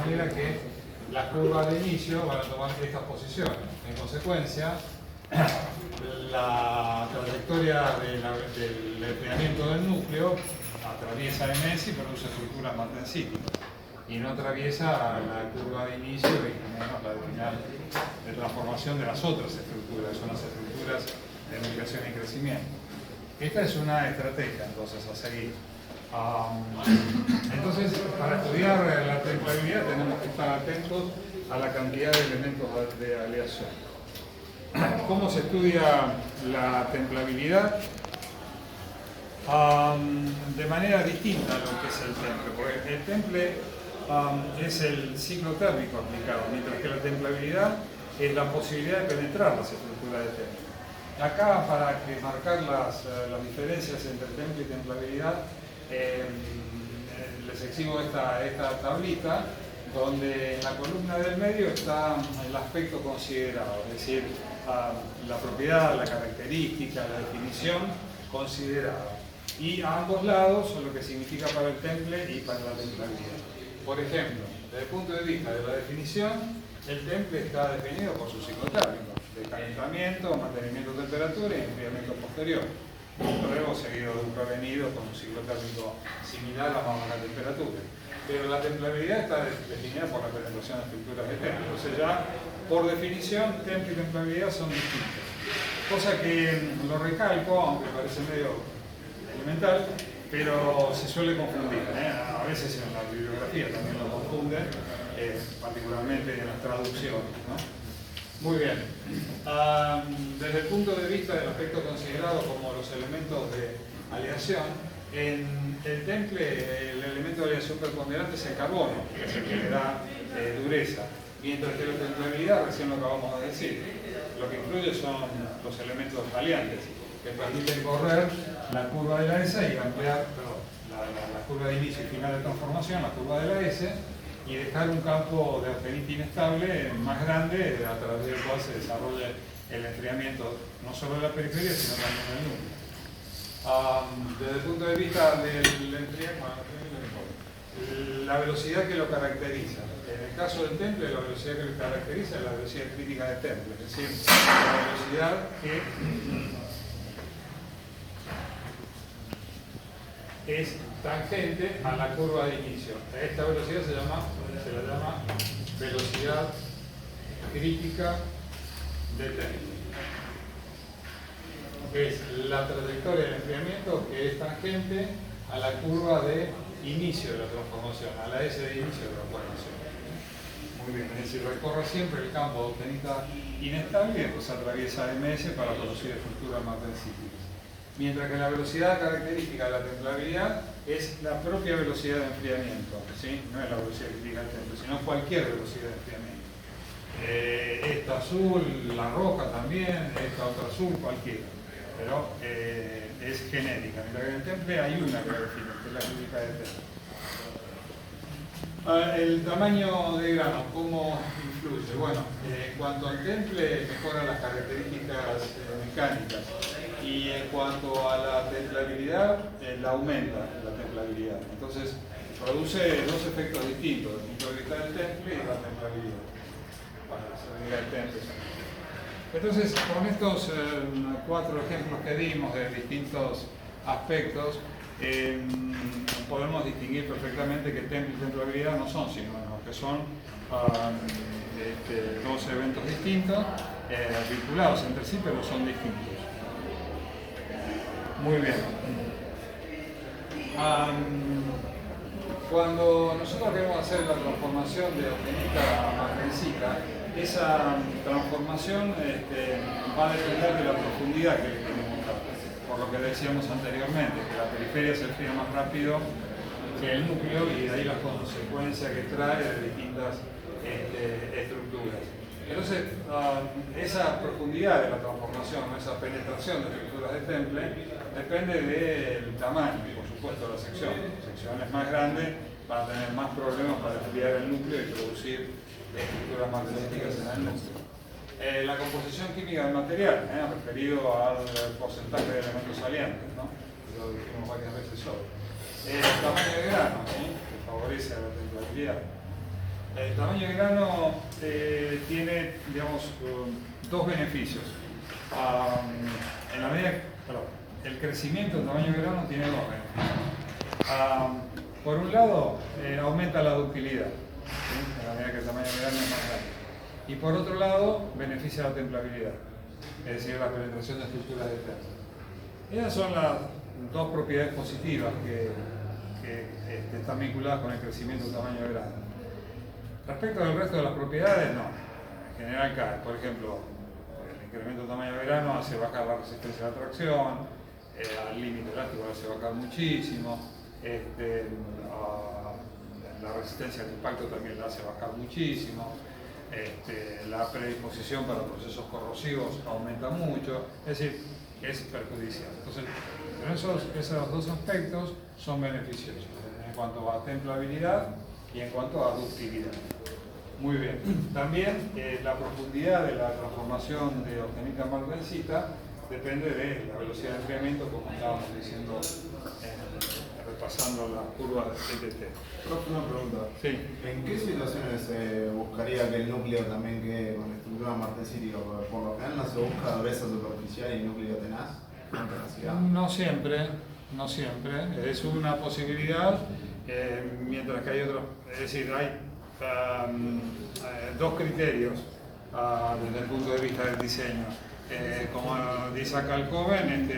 manera que las curvas de inicio van a tomar estas posiciones. En consecuencia, la trayectoria del enfriamiento del núcleo atraviesa MS y produce estructuras martensíticas, y no atraviesa la curva de inicio y menos la de final de transformación de las otras estructuras, son las estructuras de nucleación y crecimiento. Esta es una estrategia entonces a seguir. Entonces, para estudiar la templabilidad tenemos que estar atentos a la cantidad de elementos de aleación. ¿Cómo se estudia la templabilidad? De manera distinta a lo que es el temple, porque el temple es el ciclo térmico aplicado, mientras que la templabilidad es la posibilidad de penetrar las estructuras de temple. Acá, para marcar las diferencias entre temple y templabilidad, les exhibo esta tablita, donde en la columna del medio está el aspecto considerado, es decir, la propiedad, la característica, la definición considerada. Y a ambos lados son lo que significa para el temple y para la templabilidad. Por ejemplo, desde el punto de vista de la definición, el temple está definido por su ciclo térmico, de calentamiento, mantenimiento de temperatura y enfriamiento posterior. Luego seguido de un prevenido con un ciclo térmico similar a más baja temperatura. Pero la templabilidad está definida por la penetración de estructuras de temple. Entonces ya, por definición, temple y templabilidad son distintos. Cosa que lo recalco, aunque parece medio elemental, pero se suele confundir. A veces en la bibliografía también lo confunden, particularmente en las traducciones, ¿no? Muy bien. Desde el punto de vista del aspecto considerado como los elementos de aleación, en el temple el elemento de aleación preponderante es el carbono, que es el que le da dureza, mientras que la templabilidad, recién lo acabamos de decir, lo que incluye son los elementos aliantes, que permiten correr la curva de la S y ampliar la curva de inicio y final de transformación, la curva de la S, y dejar un campo de austenita inestable más grande, a través del cual se desarrolla el enfriamiento no solo de la periferia, sino también del núcleo. Desde el punto de vista del enfriamiento, la velocidad que lo caracteriza. En el caso del temple, la velocidad que lo caracteriza es la velocidad crítica del temple, es decir, la velocidad que es tangente a la curva de inicio. Esta velocidad se la llama velocidad crítica de temple. Es la trayectoria del enfriamiento que es tangente a la curva de inicio de la transformación, a la S de inicio de la transformación. Muy bien, es decir, recorre siempre el campo de austenita inestable y después atraviesa MS para producir estructuras más densíticas. Mientras que la velocidad característica de la templabilidad es la propia velocidad de enfriamiento, ¿sí? No es la velocidad crítica del temple, sino cualquier velocidad de enfriamiento. Esta azul, la roja también, esta otra azul, cualquiera. Pero es genérica. Mientras que en el temple hay una que la define, que es la crítica del temple. El tamaño de grano, ¿cómo influye? Bueno, en cuanto al temple, mejora las características mecánicas. Y en cuanto a la templabilidad, la aumenta la templabilidad. Entonces, produce dos efectos distintos, desde el punto de vista del temple y la templabilidad. Bueno, se diga el temple. Entonces, con estos 4 ejemplos que dimos de distintos aspectos, podemos distinguir perfectamente que temple y templabilidad no son sinónimos, que son dos eventos distintos, vinculados entre sí, pero son distintos. Muy bien. Cuando nosotros queremos hacer la transformación de austenita a martensita, esa transformación va a depender de la profundidad que le queremos dar, por lo que decíamos anteriormente, que la periferia se enfría más rápido que el núcleo y de ahí las consecuencias que trae de distintas estructuras. Entonces, esa profundidad de la transformación, esa penetración de estructuras de temple, depende del tamaño, por supuesto, de la sección. Secciones más grandes van a tener más problemas para desviar el núcleo y producir estructuras más densíticas en el núcleo. La composición química del material, referido al porcentaje de elementos salientes, ¿no? Lo dijimos varias veces hoy. El tamaño de grano, ¿sí? Que favorece a la templabilidad. El tamaño de grano tiene, digamos, dos beneficios. En la medida, el crecimiento del tamaño de grano tiene dos beneficios. Por un lado, aumenta la ductilidad, ¿sí? En la medida que el tamaño de grano es más grande. Y por otro lado, beneficia la templabilidad, es decir, la penetración de estructuras externas. Esas son las dos propiedades positivas que están vinculadas con el crecimiento del tamaño de grano. Respecto al resto de las propiedades, no. En general cae. Por ejemplo, el incremento del tamaño de grano hace bajar la resistencia a la tracción, al límite elástico lo hace bajar muchísimo, la resistencia al impacto también la hace bajar muchísimo, la predisposición para procesos corrosivos aumenta mucho, es decir, es perjudicial. Entonces, esos dos aspectos son beneficiosos en cuanto a templabilidad y en cuanto a ductilidad. Muy bien. También la profundidad de la transformación de austenita a martensita depende de la velocidad de enfriamiento, como estábamos diciendo, repasando las curvas de TT. Profe, una pregunta. Sí. ¿En qué situaciones buscaría que el núcleo también quede con estructura martensítica? Por lo general no se busca dureza superficial y núcleo tenaz. No siempre, no siempre. Es una posibilidad, mientras que hay otros. Es decir, hay dos criterios desde el punto de vista del diseño. Como dice acá el joven,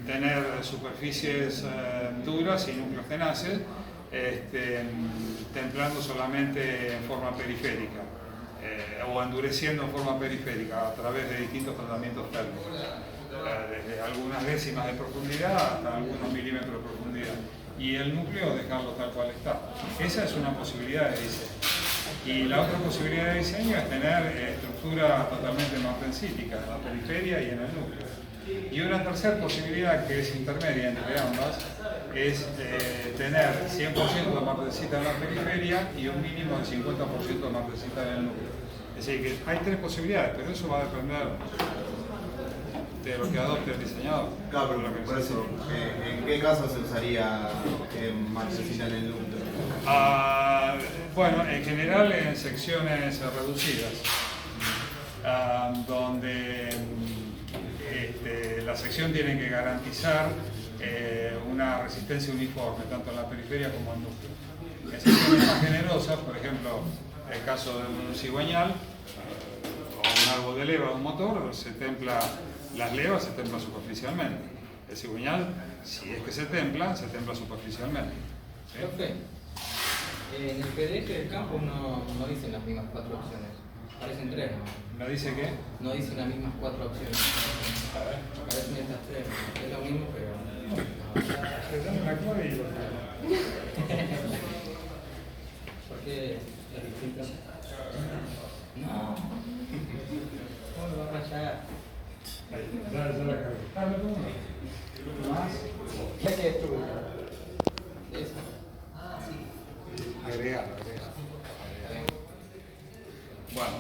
tener superficies duras y núcleos tenaces, templando solamente en forma periférica o endureciendo en forma periférica a través de distintos tratamientos térmicos, desde algunas décimas de profundidad hasta algunos milímetros de profundidad, y el núcleo dejarlo tal cual está. Esa es una posibilidad de diseño. Y la otra posibilidad de diseño es tener estructura totalmente martensítica en la periferia y en el núcleo. Y una tercera posibilidad, que es intermedia entre ambas, es tener 100% de martensita en la periferia y un mínimo de 50% de martensita en el núcleo. Es decir, que hay tres posibilidades, pero eso va a depender de lo que adopte el diseñador. Claro, pero por eso, ¿en qué caso se usaría martensita en el núcleo? Bueno, en general en secciones reducidas, donde la sección tiene que garantizar una resistencia uniforme, tanto en la periferia como en el núcleo. En secciones más generosas, por ejemplo, el caso de un cigüeñal o un árbol de leva de un motor, las levas se templan superficialmente. El cigüeñal, si es que se templa superficialmente. ¿Sí? Profe, en el PDF del campo no dicen las mismas cuatro opciones, parecen tres, ¿no? ¿No dice qué? No dicen las mismas cuatro opciones. Parecen estas tres, es lo mismo, pero Dame la clave y lo ¿por qué es distinto? No. ¿Cómo lo va a rayar? Ya la cargué. ¿Lo pongo? ¿Más? Ya que estuvo. Esa. Agregar. Bueno,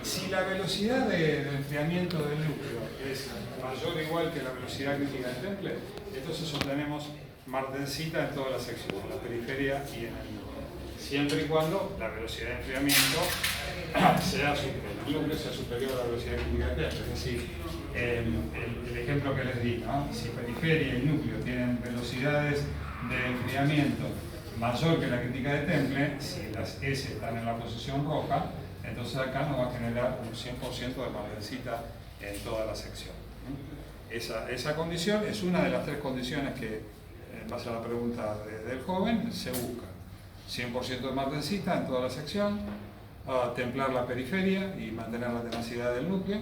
si la velocidad de enfriamiento del núcleo es mayor o igual que la velocidad crítica del temple, entonces obtenemos martensita en toda la sección, en la periferia y en el núcleo. Siempre y cuando la velocidad de enfriamiento el núcleo sea superior a la velocidad crítica del temple. Es decir, el ejemplo que les di, ¿no? Si periferia y núcleo tienen velocidades de enfriamiento mayor que la crítica de temple, si las S están en la posición roja, entonces acá nos va a generar un 100% de martensita en toda la sección. Esa condición es una de las tres condiciones que, en base a la pregunta del joven, se busca. 100% de martensita en toda la sección, templar la periferia y mantener la tenacidad del núcleo,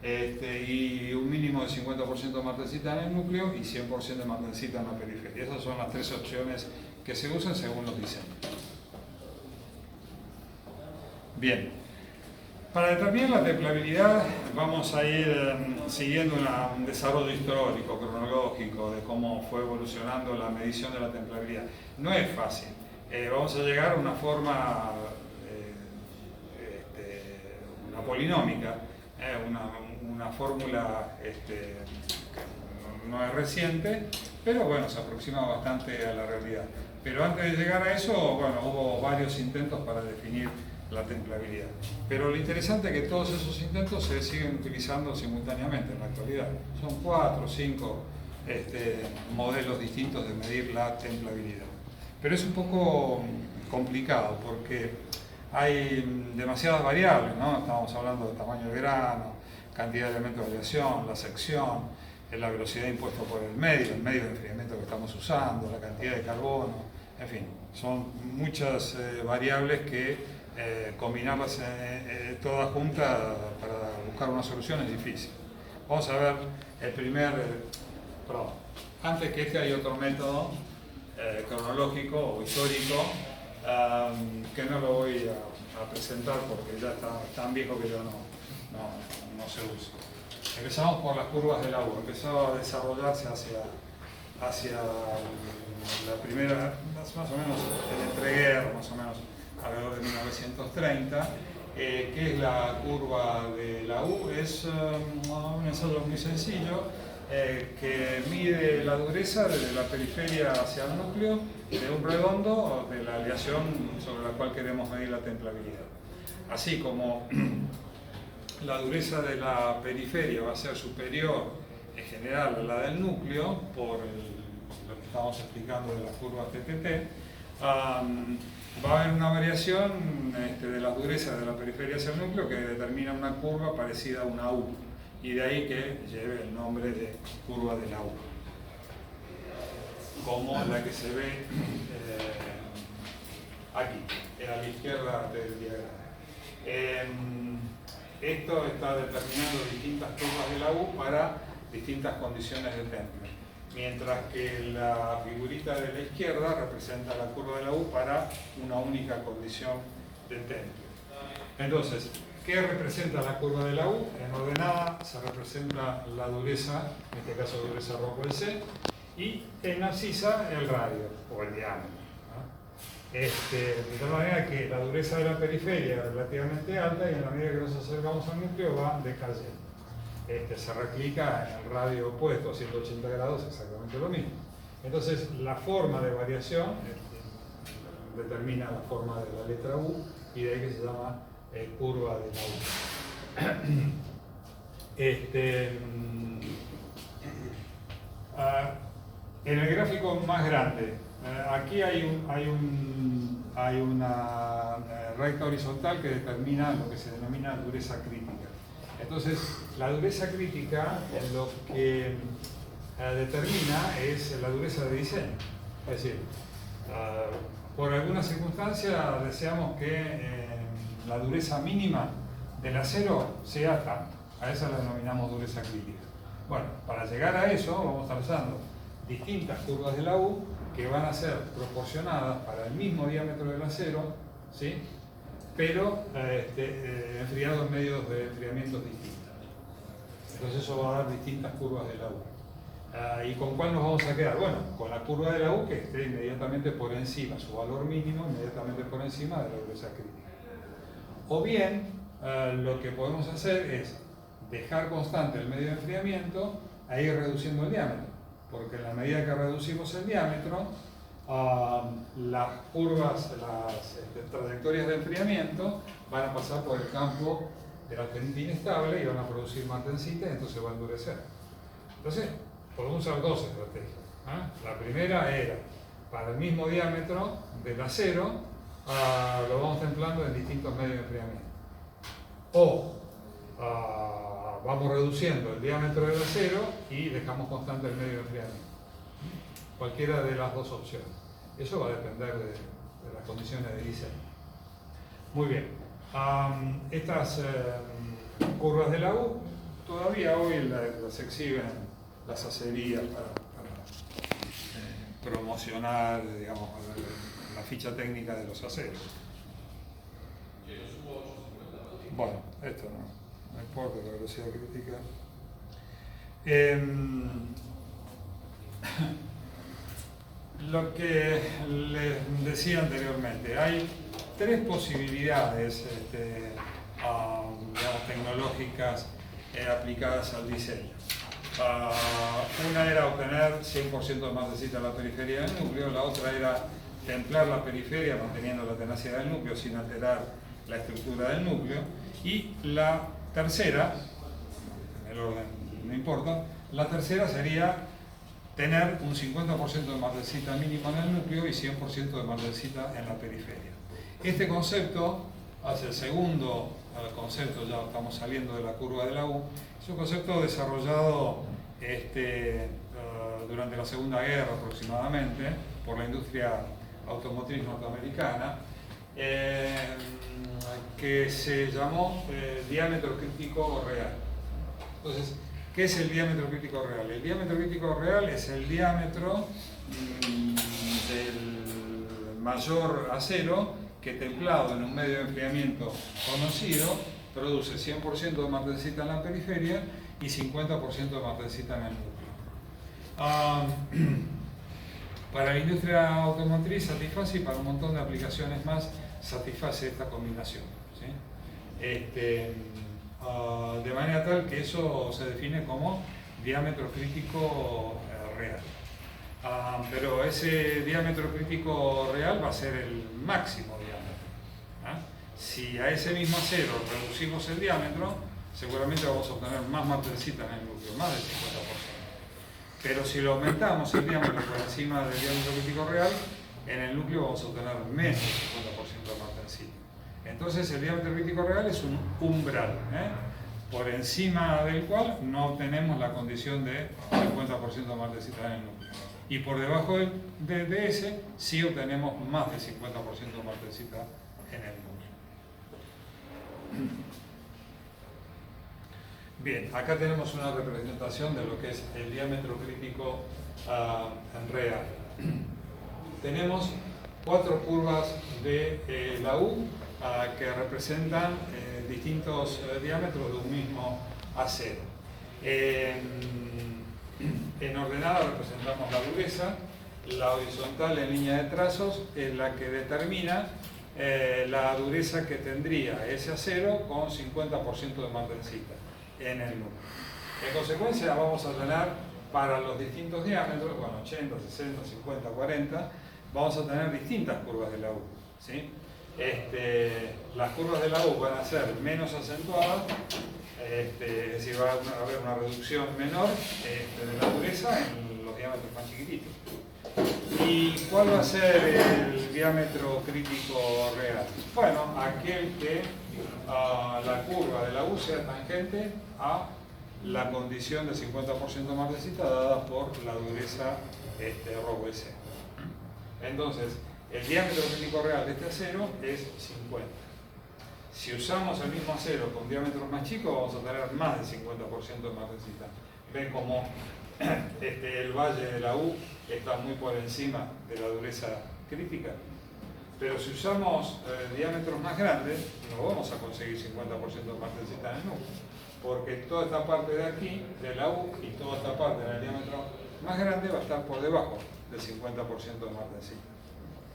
y un mínimo de 50% de martensita en el núcleo y 100% de martensita en la periferia. Esas son las tres opciones que se usan según los diseños. Bien, para determinar la templabilidad vamos a ir siguiendo un desarrollo histórico, cronológico, de cómo fue evolucionando la medición de la templabilidad. No es fácil. Vamos a llegar a una forma una polinómica, una fórmula que no es reciente, pero bueno, se aproxima bastante a la realidad. Pero antes de llegar a eso, bueno, hubo varios intentos para definir la templabilidad. Pero lo interesante es que todos esos intentos se siguen utilizando simultáneamente en la actualidad. Son 4 o 5 modelos distintos de medir la templabilidad. Pero es un poco complicado porque hay demasiadas variables, ¿no? Estamos hablando del tamaño del grano, cantidad de elementos de aleación, la sección, la velocidad impuesta por el medio de enfriamiento que estamos usando, la cantidad de carbono, en fin, son muchas variables que combinarlas todas juntas para buscar una solución es difícil. Vamos a ver el primer, perdón, antes que hay otro método cronológico o histórico que no lo voy a presentar porque ya está tan viejo que ya no se usa. Empezamos por las curvas del agua, empezó a desarrollarse hacia la primera, más o menos el entreguerra, más o menos alrededor de 1930, que es la curva de la U. Es un ensayo muy sencillo que mide la dureza desde la periferia hacia el núcleo de un redondo de la aleación sobre la cual queremos medir la templabilidad. Así como la dureza de la periferia va a ser superior en general a la del núcleo por lo que estamos explicando de las curvas TTT, va a haber una variación de la dureza de la periferia hacia el núcleo que determina una curva parecida a una U, y de ahí que lleve el nombre de curva de la U, como la que se ve aquí, a la izquierda del diagrama. Esto está determinando distintas curvas de la U para distintas condiciones de temple, mientras que la figurita de la izquierda representa la curva de la U para una única condición de temple. Entonces, ¿qué representa la curva de la U? En ordenada se representa la dureza, en este caso dureza ρ por el C, y en abscisa el radio o el diámetro. De tal manera que la dureza de la periferia es relativamente alta y en la medida que nos acercamos al núcleo va decayendo. Se replica en el radio opuesto a 180 grados exactamente lo mismo. Entonces la forma de variación determina la forma de la letra U y de ahí que se llama curva de la U. En el gráfico más grande, aquí hay una recta horizontal que determina lo que se denomina dureza crítica. Entonces, la dureza crítica lo que determina es la dureza de diseño. Es decir, por alguna circunstancia deseamos que la dureza mínima del acero sea tanto. A esa la denominamos dureza crítica. Bueno, para llegar a eso vamos a estar usando distintas curvas de la U que van a ser proporcionadas para el mismo diámetro del acero, ¿sí? Pero enfriado en medios de enfriamientos distintos. Entonces eso va a dar distintas curvas de la U. ¿Y con cuál nos vamos a quedar? Bueno, con la curva de la U que esté inmediatamente por encima, su valor mínimo inmediatamente por encima de la dureza crítica. O bien, lo que podemos hacer es dejar constante el medio de enfriamiento e ir reduciendo el diámetro. Porque en la medida que reducimos el diámetro, las curvas, las trayectorias de enfriamiento van a pasar por el campo de la pendiente inestable y van a producir martensitas, entonces va a endurecer. Entonces, podemos usar dos estrategias. La primera era, para el mismo diámetro del acero, lo vamos templando en distintos medios de enfriamiento. O vamos reduciendo el diámetro del acero y dejamos constante el medio de enfriamiento. Cualquiera de las dos opciones. Eso va a depender de las condiciones de diseño. Muy bien. Estas curvas de la U todavía hoy las exhiben las acerías para promocionar, digamos, la ficha técnica de los aceros. Bueno, esto no importa la velocidad crítica. Lo que les decía anteriormente, hay tres posibilidades digamos, tecnológicas aplicadas al diseño. Una era obtener 100% de martensita en la periferia del núcleo, la otra era templar la periferia manteniendo la tenacidad del núcleo sin alterar la estructura del núcleo. Y la tercera, el orden no importa, la tercera sería tener un 50% de martensita mínimo en el núcleo y 100% de martensita en la periferia. Este concepto hace el segundo concepto, ya estamos saliendo de la curva de la U, es un concepto desarrollado durante la Segunda Guerra aproximadamente por la industria automotriz norteamericana, que se llamó diámetro crítico real. Entonces, ¿qué es el diámetro crítico real? El diámetro crítico real es el diámetro del mayor acero que, templado en un medio de enfriamiento conocido, produce 100% de martensita en la periferia y 50% de martensita en el núcleo. Para la industria automotriz satisface, y para un montón de aplicaciones más satisface esta combinación, ¿sí? De manera tal que eso se define como diámetro crítico real. Pero ese diámetro crítico real va a ser el máximo diámetro. Si a ese mismo acero reducimos el diámetro, seguramente vamos a obtener más martensita en el núcleo, más del 50%. Pero si lo aumentamos el diámetro por encima del diámetro crítico real, en el núcleo vamos a obtener menos del 50% de martensita. Entonces el diámetro crítico real es un umbral, por encima del cual no obtenemos la condición de 50% de martensita en el núcleo. Y por debajo de ese sí obtenemos más del 50% de martensita en el núcleo. Bien, acá tenemos una representación de lo que es el diámetro crítico real. Tenemos 4 curvas de la U que representan distintos diámetros de un mismo acero. En ordenada representamos la dureza, la horizontal en línea de trazos es la que determina la dureza que tendría ese acero con 50% de martensita en el núcleo. En consecuencia vamos a tener para los distintos diámetros, bueno, 80, 60, 50, 40, vamos a tener distintas curvas de la U, ¿sí? Las curvas de la U van a ser menos acentuadas, es decir, va a haber una reducción menor de la dureza en los diámetros más chiquititos. ¿Y cuál va a ser el diámetro crítico real? Bueno, aquel que la curva de la U sea tangente a la condición de 50% de martensita dada por la dureza ρVC. Entonces, el diámetro crítico real de este acero es 50. Si usamos el mismo acero con diámetros más chicos, vamos a tener más del 50% de martensita. Ven como el valle de la U está muy por encima de la dureza crítica. Pero si usamos diámetros más grandes, no vamos a conseguir 50% de martensita en el núcleo, porque toda esta parte de aquí, de la U, y toda esta parte en el diámetro más grande va a estar por debajo del 50% de martensita.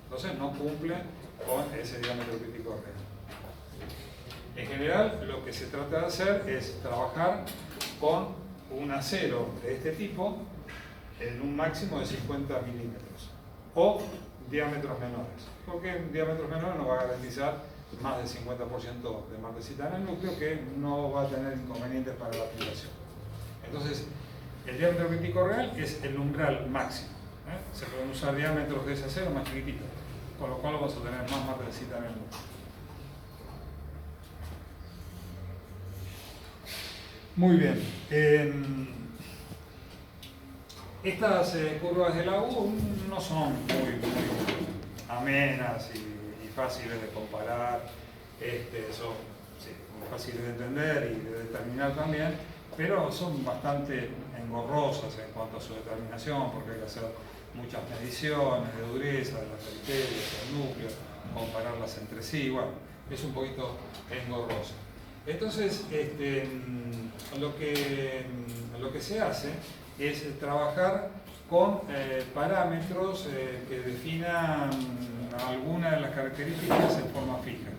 Entonces no cumple con ese diámetro crítico real. En general, lo que se trata de hacer es trabajar con un acero de este tipo en un máximo de 50 milímetros o diámetros menores, porque en diámetros menores nos va a garantizar más del 50% de martensita en el núcleo, que no va a tener inconvenientes para la aplicación. Entonces, el diámetro crítico real es el umbral máximo. Se pueden usar diámetros de ese acero más chiquititos, con lo cual vamos a tener más martensita en el núcleo. Muy bien. Estas curvas de la U no son muy amenas y fáciles de comparar, son muy fáciles de entender y de determinar también, pero son bastante engorrosas en cuanto a su determinación, porque hay que hacer muchas mediciones de dureza de las periferias, del núcleo, compararlas entre sí, bueno, es un poquito engorroso. Entonces, lo que se hace es trabajar con parámetros que definan algunas de las características en forma fija.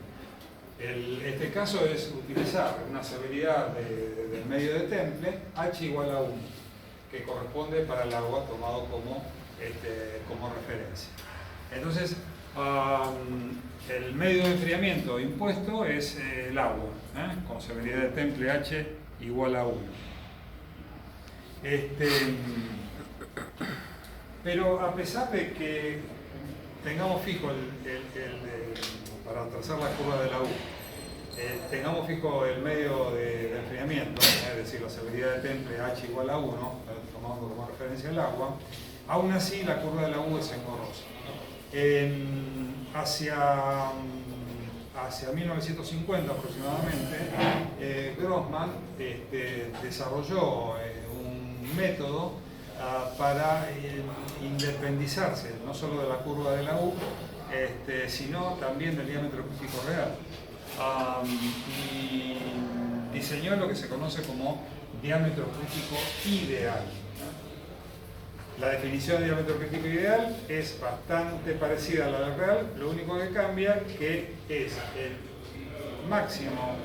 Este caso es utilizar una severidad del medio de temple H igual a 1, que corresponde para el agua tomado como referencia. Entonces, el medio de enfriamiento impuesto es el agua, con severidad de temple H igual a 1. Pero a pesar de que tengamos fijo para trazar la curva de la U, tengamos fijo el medio de enfriamiento, es decir, la severidad de temple H igual a 1, tomando como referencia el agua, aún así la curva de la U es engorrosa. Hacia 1950 aproximadamente, Grossman desarrolló un método para independizarse no solo de la curva de la U, sino también del diámetro crítico real. Y diseñó lo que se conoce como diámetro crítico ideal. La definición de diámetro crítico ideal es bastante parecida a la del real, lo único que cambia que es el máximo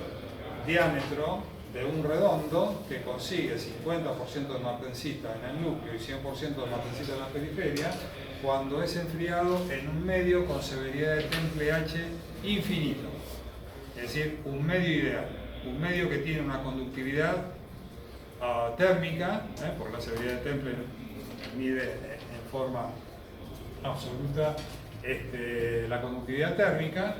diámetro de un redondo que consigue 50% de martensita en el núcleo y 100% de martensita en la periferia cuando es enfriado en un medio con severidad de temple H infinito. Es decir, un medio ideal, un medio que tiene una conductividad térmica, porque la severidad de temple mide en forma absoluta la conductividad térmica,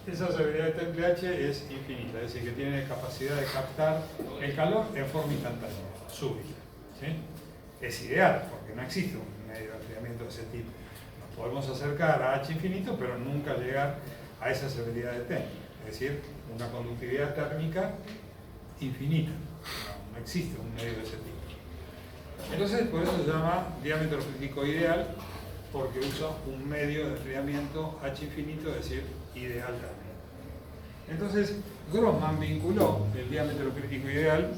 esa severidad de temple H es infinita, es decir, que tiene capacidad de captar el calor en forma instantánea, súbita. ¿Sí? Es ideal, porque no existe un medio de enfriamiento de ese tipo. Nos podemos acercar a H infinito, pero nunca llegar a esa severidad de temple, es decir, una conductividad térmica infinita. No existe un medio de ese tipo. Entonces, por eso se llama diámetro crítico ideal, porque usa un medio de enfriamiento H infinito, es decir, ideal también. Entonces, Grossman vinculó el diámetro crítico ideal,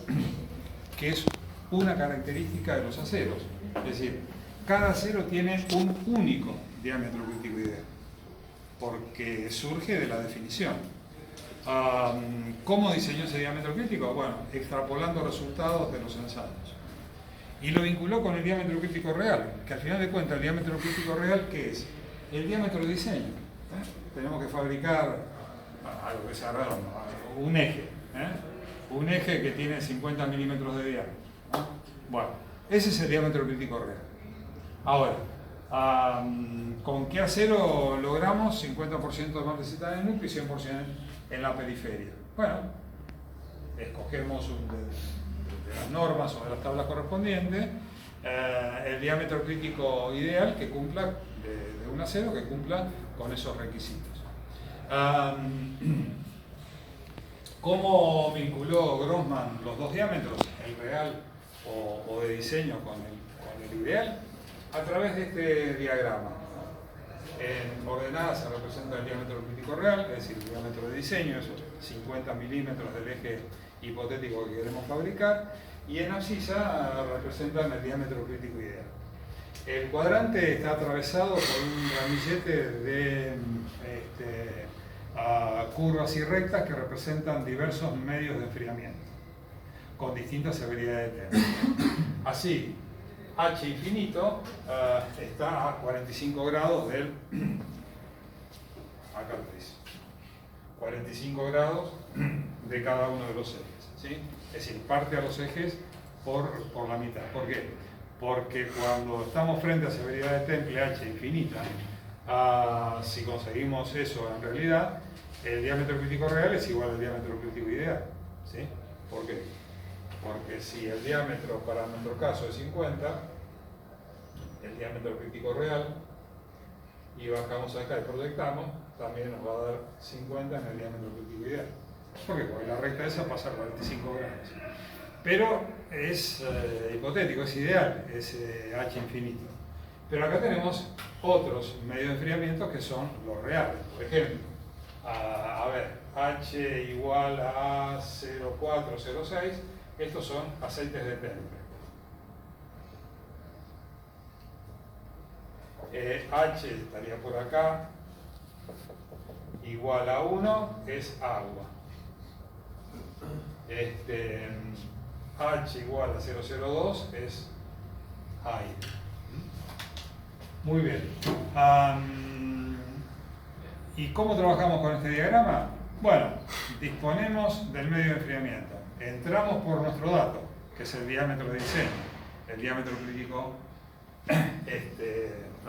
que es una característica de los aceros. Es decir, cada acero tiene un único diámetro crítico ideal, porque surge de la definición. ¿Cómo diseñó ese diámetro crítico? Bueno, extrapolando resultados de los ensayos. Y lo vinculó con el diámetro crítico real, que al final de cuentas el diámetro crítico real, ¿qué es? El diámetro de diseño. Tenemos que fabricar algo que sea redondo, un eje. Un eje que tiene 50 milímetros de diámetro. Bueno, ese es el diámetro crítico real. Ahora, ¿con qué acero logramos 50% de martensita en el núcleo y 100% en la periferia? Bueno, escogemos de las normas o de las tablas correspondientes el diámetro crítico ideal que cumpla de un acero que cumpla con esos requisitos. ¿Cómo vinculó Grossman los dos diámetros, el real o de diseño con el ideal? A través de este diagrama. En ordenada se representa el diámetro crítico real, es decir, el diámetro de diseño, esos 50 milímetros del eje hipotético que queremos fabricar, y en abscisa representan el diámetro crítico ideal. El cuadrante está atravesado por un ramillete de curvas y rectas que representan diversos medios de enfriamiento, con distintas severidades de temple. Así, H infinito está a 45 grados del... acá lo dice. 45 grados de cada uno de los ejes. ¿Sí? Es decir, parte a los ejes por la mitad. ¿Por qué? Porque cuando estamos frente a severidad de temple H infinita, si conseguimos eso en realidad, el diámetro crítico real es igual al diámetro crítico ideal. ¿Sí? ¿Por qué? Porque si el diámetro para nuestro caso es 50, el diámetro crítico real, y bajamos acá y proyectamos, también nos va a dar 50 en el diámetro crítico ideal. ¿Por qué? Porque la recta esa pasa a 45 grados. Pero es hipotético, es ideal, es H infinito. Pero acá tenemos otros medios de enfriamiento que son los reales. Por ejemplo, H igual a 0,406, estos son aceites de temple. H estaría por acá, igual a 1 es agua. H igual a 0,02 es aire. Muy bien. ¿Y cómo trabajamos con este diagrama? Bueno, disponemos del medio de enfriamiento. Entramos por nuestro dato, que es el diámetro de diseño, el diámetro crítico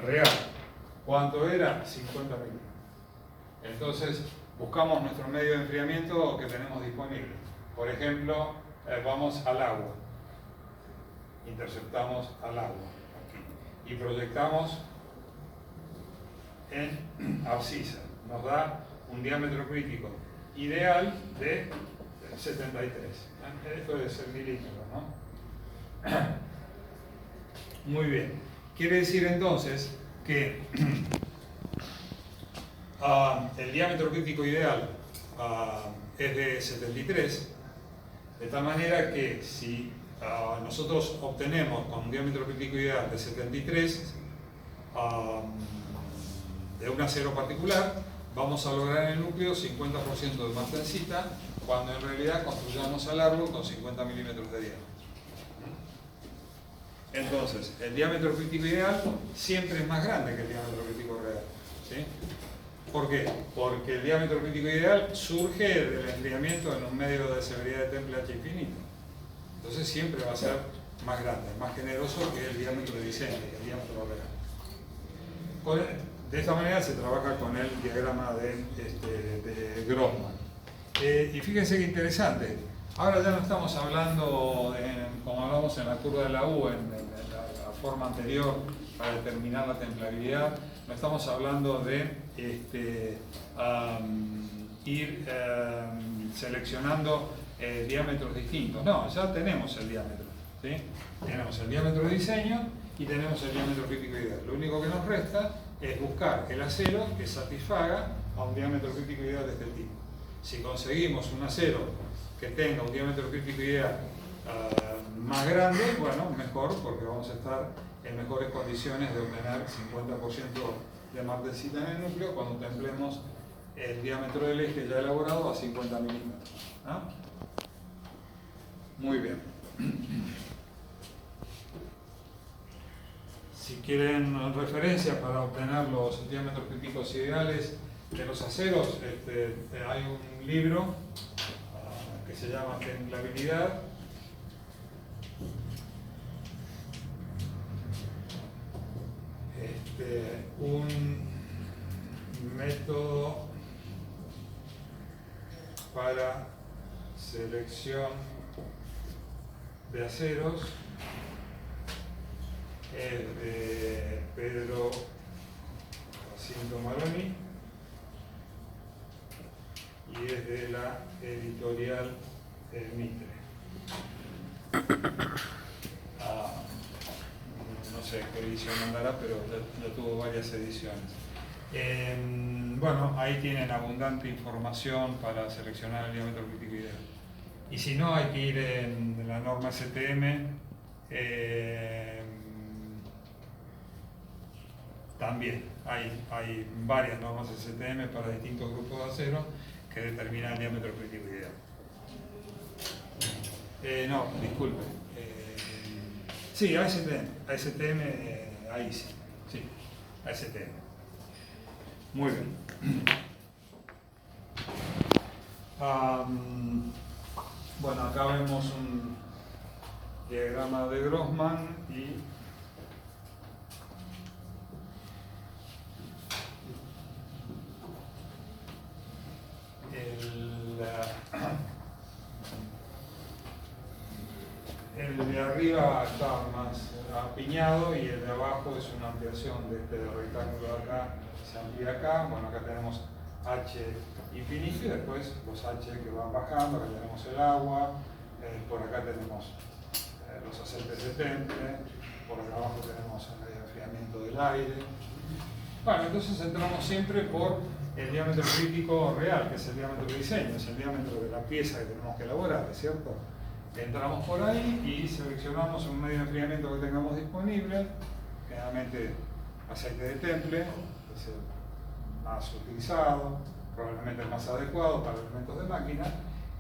real. ¿Cuánto era? 50 milímetros. Entonces, buscamos nuestro medio de enfriamiento que tenemos disponible. Por ejemplo, vamos al agua. Interceptamos al agua. Y proyectamos en abscisa. Nos da un diámetro crítico ideal de 73. Esto es el milímetro, ¿no? Muy bien. Quiere decir entonces que el diámetro crítico ideal es de 73, de tal manera que si nosotros obtenemos con un diámetro crítico ideal de 73 de un acero particular, vamos a lograr en el núcleo 50% de martensita, cuando en realidad construyamos el árbol con 50 milímetros de diámetro. Entonces, el diámetro crítico ideal siempre es más grande que el diámetro crítico real. ¿Sí? ¿Por qué? Porque el diámetro crítico ideal surge del enfriamiento en un medio de severidad de temple H infinito. Entonces siempre va a ser más grande, más generoso que el diámetro de diseño, que el diámetro real. De esta manera se trabaja con el diagrama de Grossman. Y fíjense qué interesante. Ahora ya no estamos hablando, como hablamos en la curva de la U, en la forma anterior para determinar la templabilidad, no estamos hablando de ir seleccionando diámetros distintos. No, ya tenemos el diámetro. ¿Sí? Tenemos el diámetro de diseño y tenemos el diámetro crítico ideal. Lo único que nos resta es buscar el acero que satisfaga a un diámetro crítico ideal de este tipo. Si conseguimos un acero que tenga un diámetro crítico ideal más grande, bueno, mejor, porque vamos a estar en mejores condiciones de obtener 50% de martensita en el núcleo cuando templemos el diámetro del eje ya elaborado a 50 milímetros. ¿Ah? Muy bien. Si quieren referencias para obtener los diámetros críticos ideales de los aceros, hay un libro que se llama Templabilidad. Un método para selección de aceros, es de Pedro Jacinto Maroni y es de la editorial Mitre. No sé qué edición andará, pero ya tuvo varias ediciones. Bueno, ahí tienen abundante información para seleccionar el diámetro crítico ideal. Y si no, hay que ir en la norma STM. También hay varias normas STM para distintos grupos de acero que determinan el diámetro crítico ideal. No, disculpe. Sí, ASTM, ahí sí. Sí, ASTM. Muy bien. Bueno, acá vemos un diagrama de Grossman y el de arriba está más apiñado y el de abajo es una ampliación de este rectángulo de acá, se amplía acá. Bueno, acá tenemos H infinito y después los H que van bajando. Acá tenemos el agua, por acá tenemos los aceites de temple, por acá abajo tenemos el enfriamiento del aire. Bueno, entonces entramos siempre por el diámetro crítico real, que es el diámetro de diseño, es el diámetro de la pieza que tenemos que elaborar, ¿es cierto? Entramos por ahí y seleccionamos un medio de enfriamiento que tengamos disponible, generalmente aceite de temple, que es el más utilizado, probablemente el más adecuado para elementos de máquina,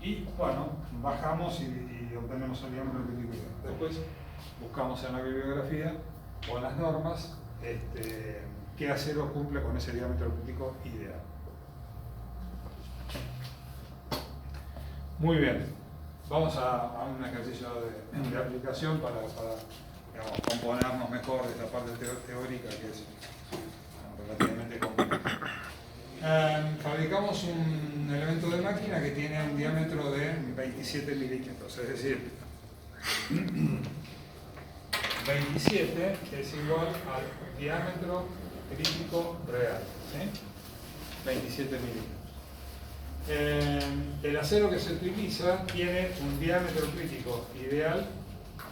y bueno, bajamos y obtenemos el diámetro crítico. Después buscamos en la bibliografía o en las normas qué acero cumple con ese diámetro crítico ideal. Muy bien, vamos a un ejercicio de aplicación para digamos, componernos mejor de esta parte teórica que es relativamente compleja. Fabricamos un elemento de máquina que tiene un diámetro de 27 milímetros, es decir, 27 es igual al diámetro crítico real, ¿sí? 27 milímetros. El acero que se utiliza tiene un diámetro crítico ideal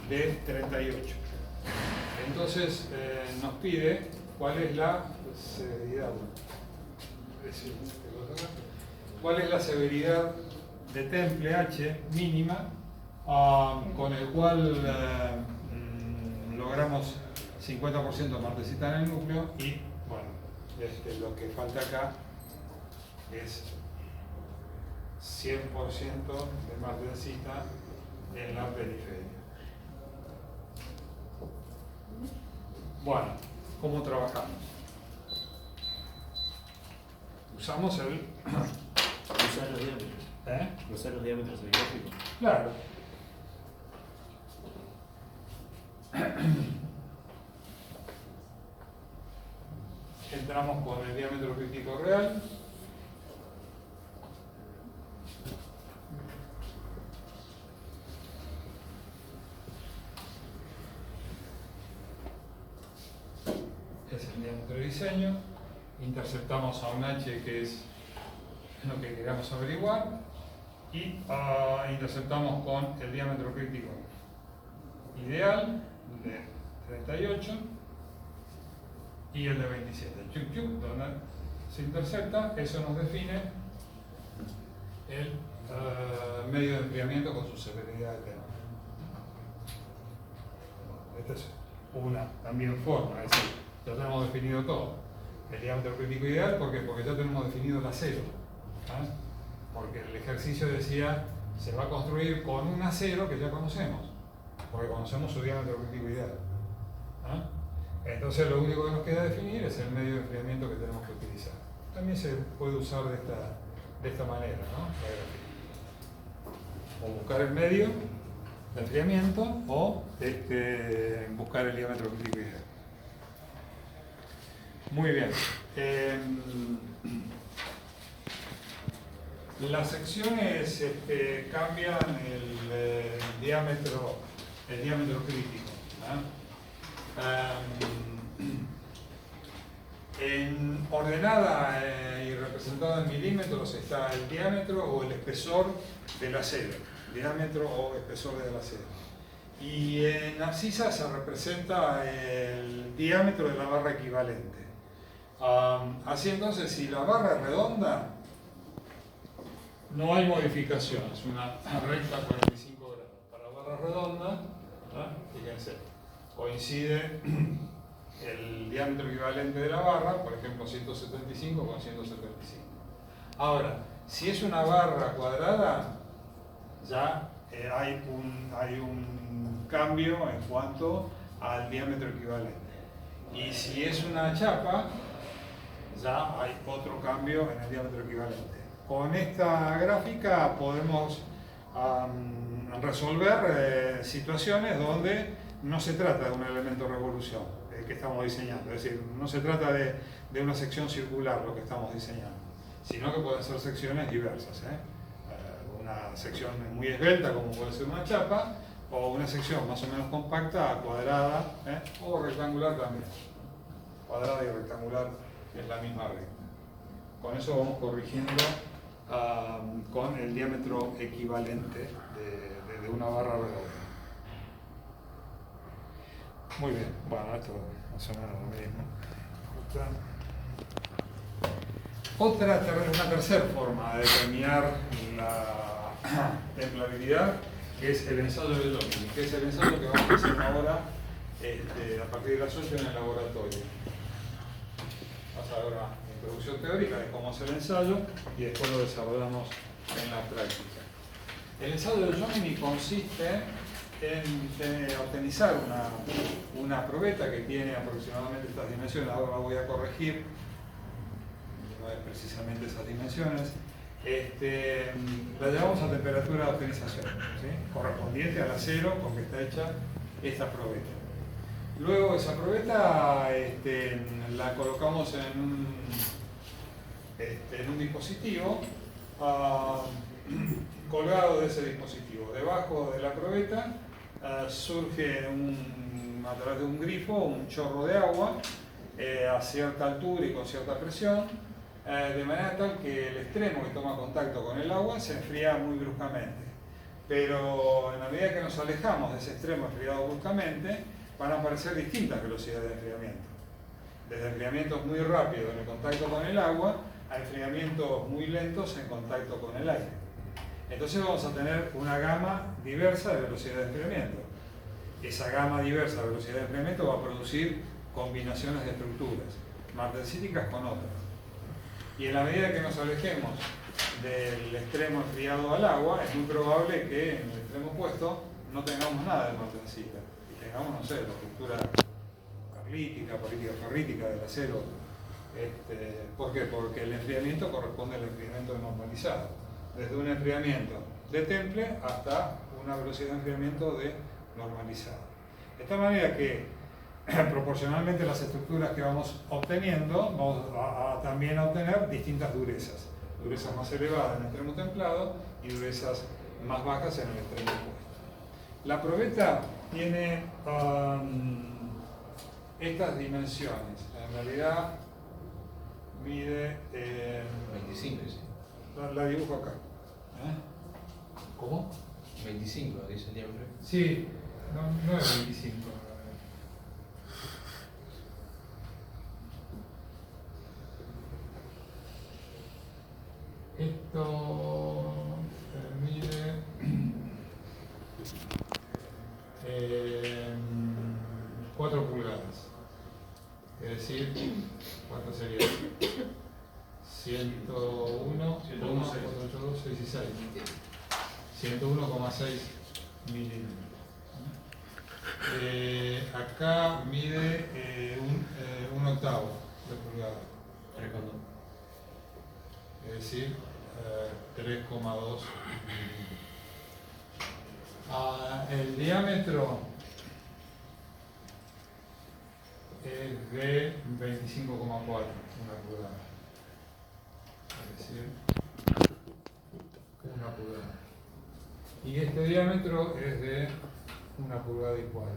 de 38. Entonces nos pide cuál es la severidad. ¿Cuál es la severidad de temple H mínima con el cual logramos 50% de martesita en el núcleo y bueno, lo que falta acá es 100% de martesita en la periferia. Bueno, ¿cómo trabajamos? Usamos el... Usar los diámetros. Usar los diámetros del gráfico. Claro. Entramos con el diámetro crítico real. Es el diámetro de diseño. Interceptamos a un H que es lo que queramos averiguar y interceptamos con el diámetro crítico ideal de 38 y el de 27. Donde se intercepta, eso nos define el medio de enfriamiento con su severidad de temple. Esta es una también forma, es decir, ya tenemos definido todo. El diámetro crítico ideal, ¿por qué? Porque ya tenemos definido el acero. Porque el ejercicio decía, se va a construir con un acero que ya conocemos, porque conocemos su diámetro crítico ideal. Entonces lo único que nos queda definir es el medio de enfriamiento que tenemos que utilizar. También se puede usar de esta manera, ¿no? O buscar el medio de enfriamiento o buscar el diámetro crítico ideal. Muy bien. Las secciones cambian el diámetro crítico. En ordenada y representada en milímetros está el diámetro o el espesor del acero. Diámetro o espesor del acero. Y en abscisa se representa el diámetro de la barra equivalente. Así entonces, si la barra es redonda, no hay modificación, es una recta 45 grados. Para barra redonda, fíjense, coincide el diámetro equivalente de la barra, por ejemplo 175 con 175. Ahora, si es una barra cuadrada, ya hay un cambio en cuanto al diámetro equivalente. Y si es una chapa, ya hay otro cambio en el diámetro equivalente. Con esta gráfica podemos resolver situaciones donde no se trata de un elemento revolución que estamos diseñando, es decir, no se trata de una sección circular lo que estamos diseñando, sino que pueden ser secciones diversas. Una sección muy esbelta como puede ser una chapa, o una sección más o menos compacta, cuadrada, o rectangular también. Cuadrada y rectangular es la misma regla. Con eso vamos corrigiendo con el diámetro equivalente de una barra redonda. Muy bien, bueno, esto más o menos lo mismo. Una tercera forma de determinar la templabilidad, que es el ensayo de Jominy, que es el ensayo que vamos a hacer ahora a partir de las 8 en el laboratorio. Vamos a ver una introducción teórica de cómo hacer el ensayo y después lo desarrollamos en la práctica. El ensayo de Jominy consiste en optimizar una probeta que tiene aproximadamente estas dimensiones. Ahora la voy a corregir, no es precisamente esas dimensiones. La llevamos a temperatura de optimización, ¿sí? Correspondiente al acero con que está hecha esta probeta. Luego esa probeta la colocamos en un dispositivo colgado de ese dispositivo. Debajo de la probeta surge a través de un grifo un chorro de agua a cierta altura y con cierta presión, de manera tal que el extremo que toma contacto con el agua se enfría muy bruscamente. Pero en la medida que nos alejamos de ese extremo enfriado bruscamente, van a aparecer distintas velocidades de enfriamiento. Desde enfriamientos muy rápidos en el contacto con el agua a enfriamientos muy lentos en contacto con el aire. Entonces vamos a tener una gama diversa de velocidad de enfriamiento. Esa gama diversa de velocidad de enfriamiento va a producir combinaciones de estructuras, martensíticas con otras. Y en la medida que nos alejemos del extremo enfriado al agua, es muy probable que en el extremo opuesto no tengamos nada de martensita y tengamos, no sé, la estructura carlítica, ferrítica del acero. ¿Por qué? Porque el enfriamiento corresponde al enfriamiento normalizado, desde un enfriamiento de temple hasta una velocidad de enfriamiento de normalizado. De esta manera que proporcionalmente a las estructuras que vamos obteniendo, vamos a también a obtener distintas durezas. Durezas más elevadas en el extremo templado y durezas más bajas en el extremo opuesto. La probeta tiene estas dimensiones. En realidad mide... 25, sí. La dibujo acá. ¿Cómo? 25, dice el diámetro. Sí, no es 25. Esto mide 4 pulgadas. Es decir, ¿cuánto sería? 101, 101,6 milímetros. Acá mide un octavo de pulgada. Es decir, 3,2 milímetros. El diámetro es de 25,4, una pulgada. Es decir, una pulgada. Y este diámetro es de una pulgada y cuarto.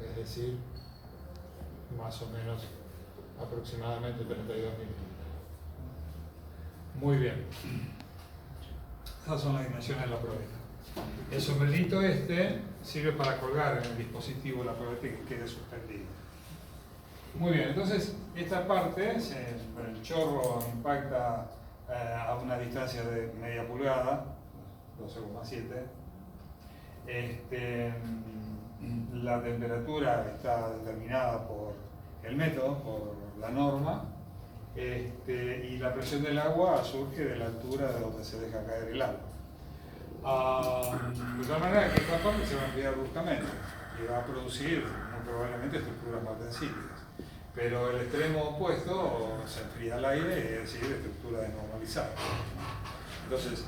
Es decir, más o menos aproximadamente 32 milímetros. Muy bien. Esas son las dimensiones de la probeta. El sombrerito sirve para colgar en el dispositivo la probeta y que quede suspendida. Muy bien, entonces esta parte, el chorro impacta a una distancia de media pulgada, 12,7. La temperatura está determinada por el método, por la norma, y la presión del agua surge de la altura de donde se deja caer el agua. De tal manera que esta parte se va a enfriar bruscamente y va a producir muy probablemente estructuras martensíticas. Pero el extremo opuesto se enfría al aire, es decir, estructura desnormalizada. Entonces,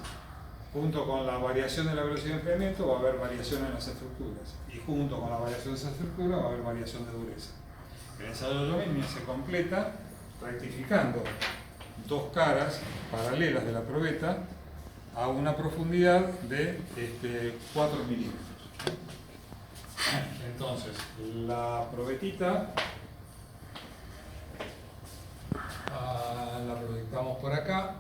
junto con la variación de la velocidad de enfriamiento va a haber variación en las estructuras. Y junto con la variación de esa estructura va a haber variación de dureza. El ensayo de Lomini se completa rectificando dos caras paralelas de la probeta a una profundidad de 4 milímetros. Entonces, la probetita la proyectamos por acá.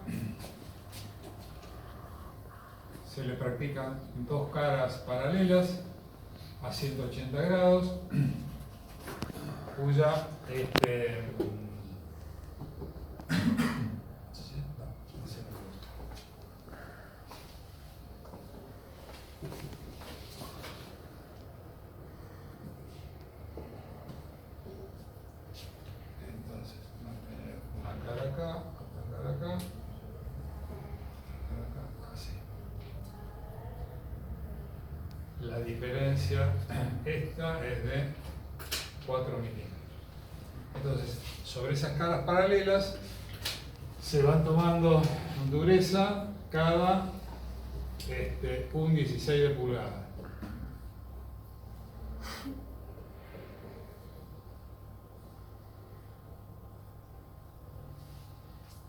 Se le practican dos caras paralelas a 180 grados, cuya entonces mantener una cara acá, otra cara acá, la diferencia esta es de 4 milímetros. Entonces, sobre esas caras paralelas se van tomando dureza cada un 16 de pulgada.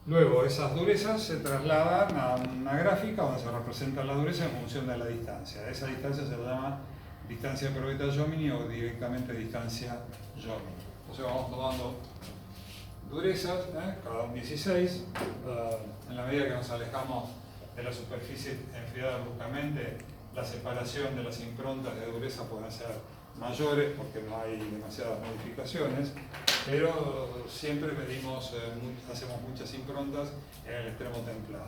Luego esas durezas se trasladan a una gráfica donde se representa la dureza en función de la distancia. Esa distancia se llama distancia de probeta-Jomini o directamente distancia Jomini. Entonces vamos tomando durezas, cada un 16. En la medida que nos alejamos de la superficie enfriada bruscamente, la separación de las improntas de dureza pueden ser mayores porque no hay demasiadas modificaciones, pero siempre medimos, hacemos muchas improntas en el extremo templado.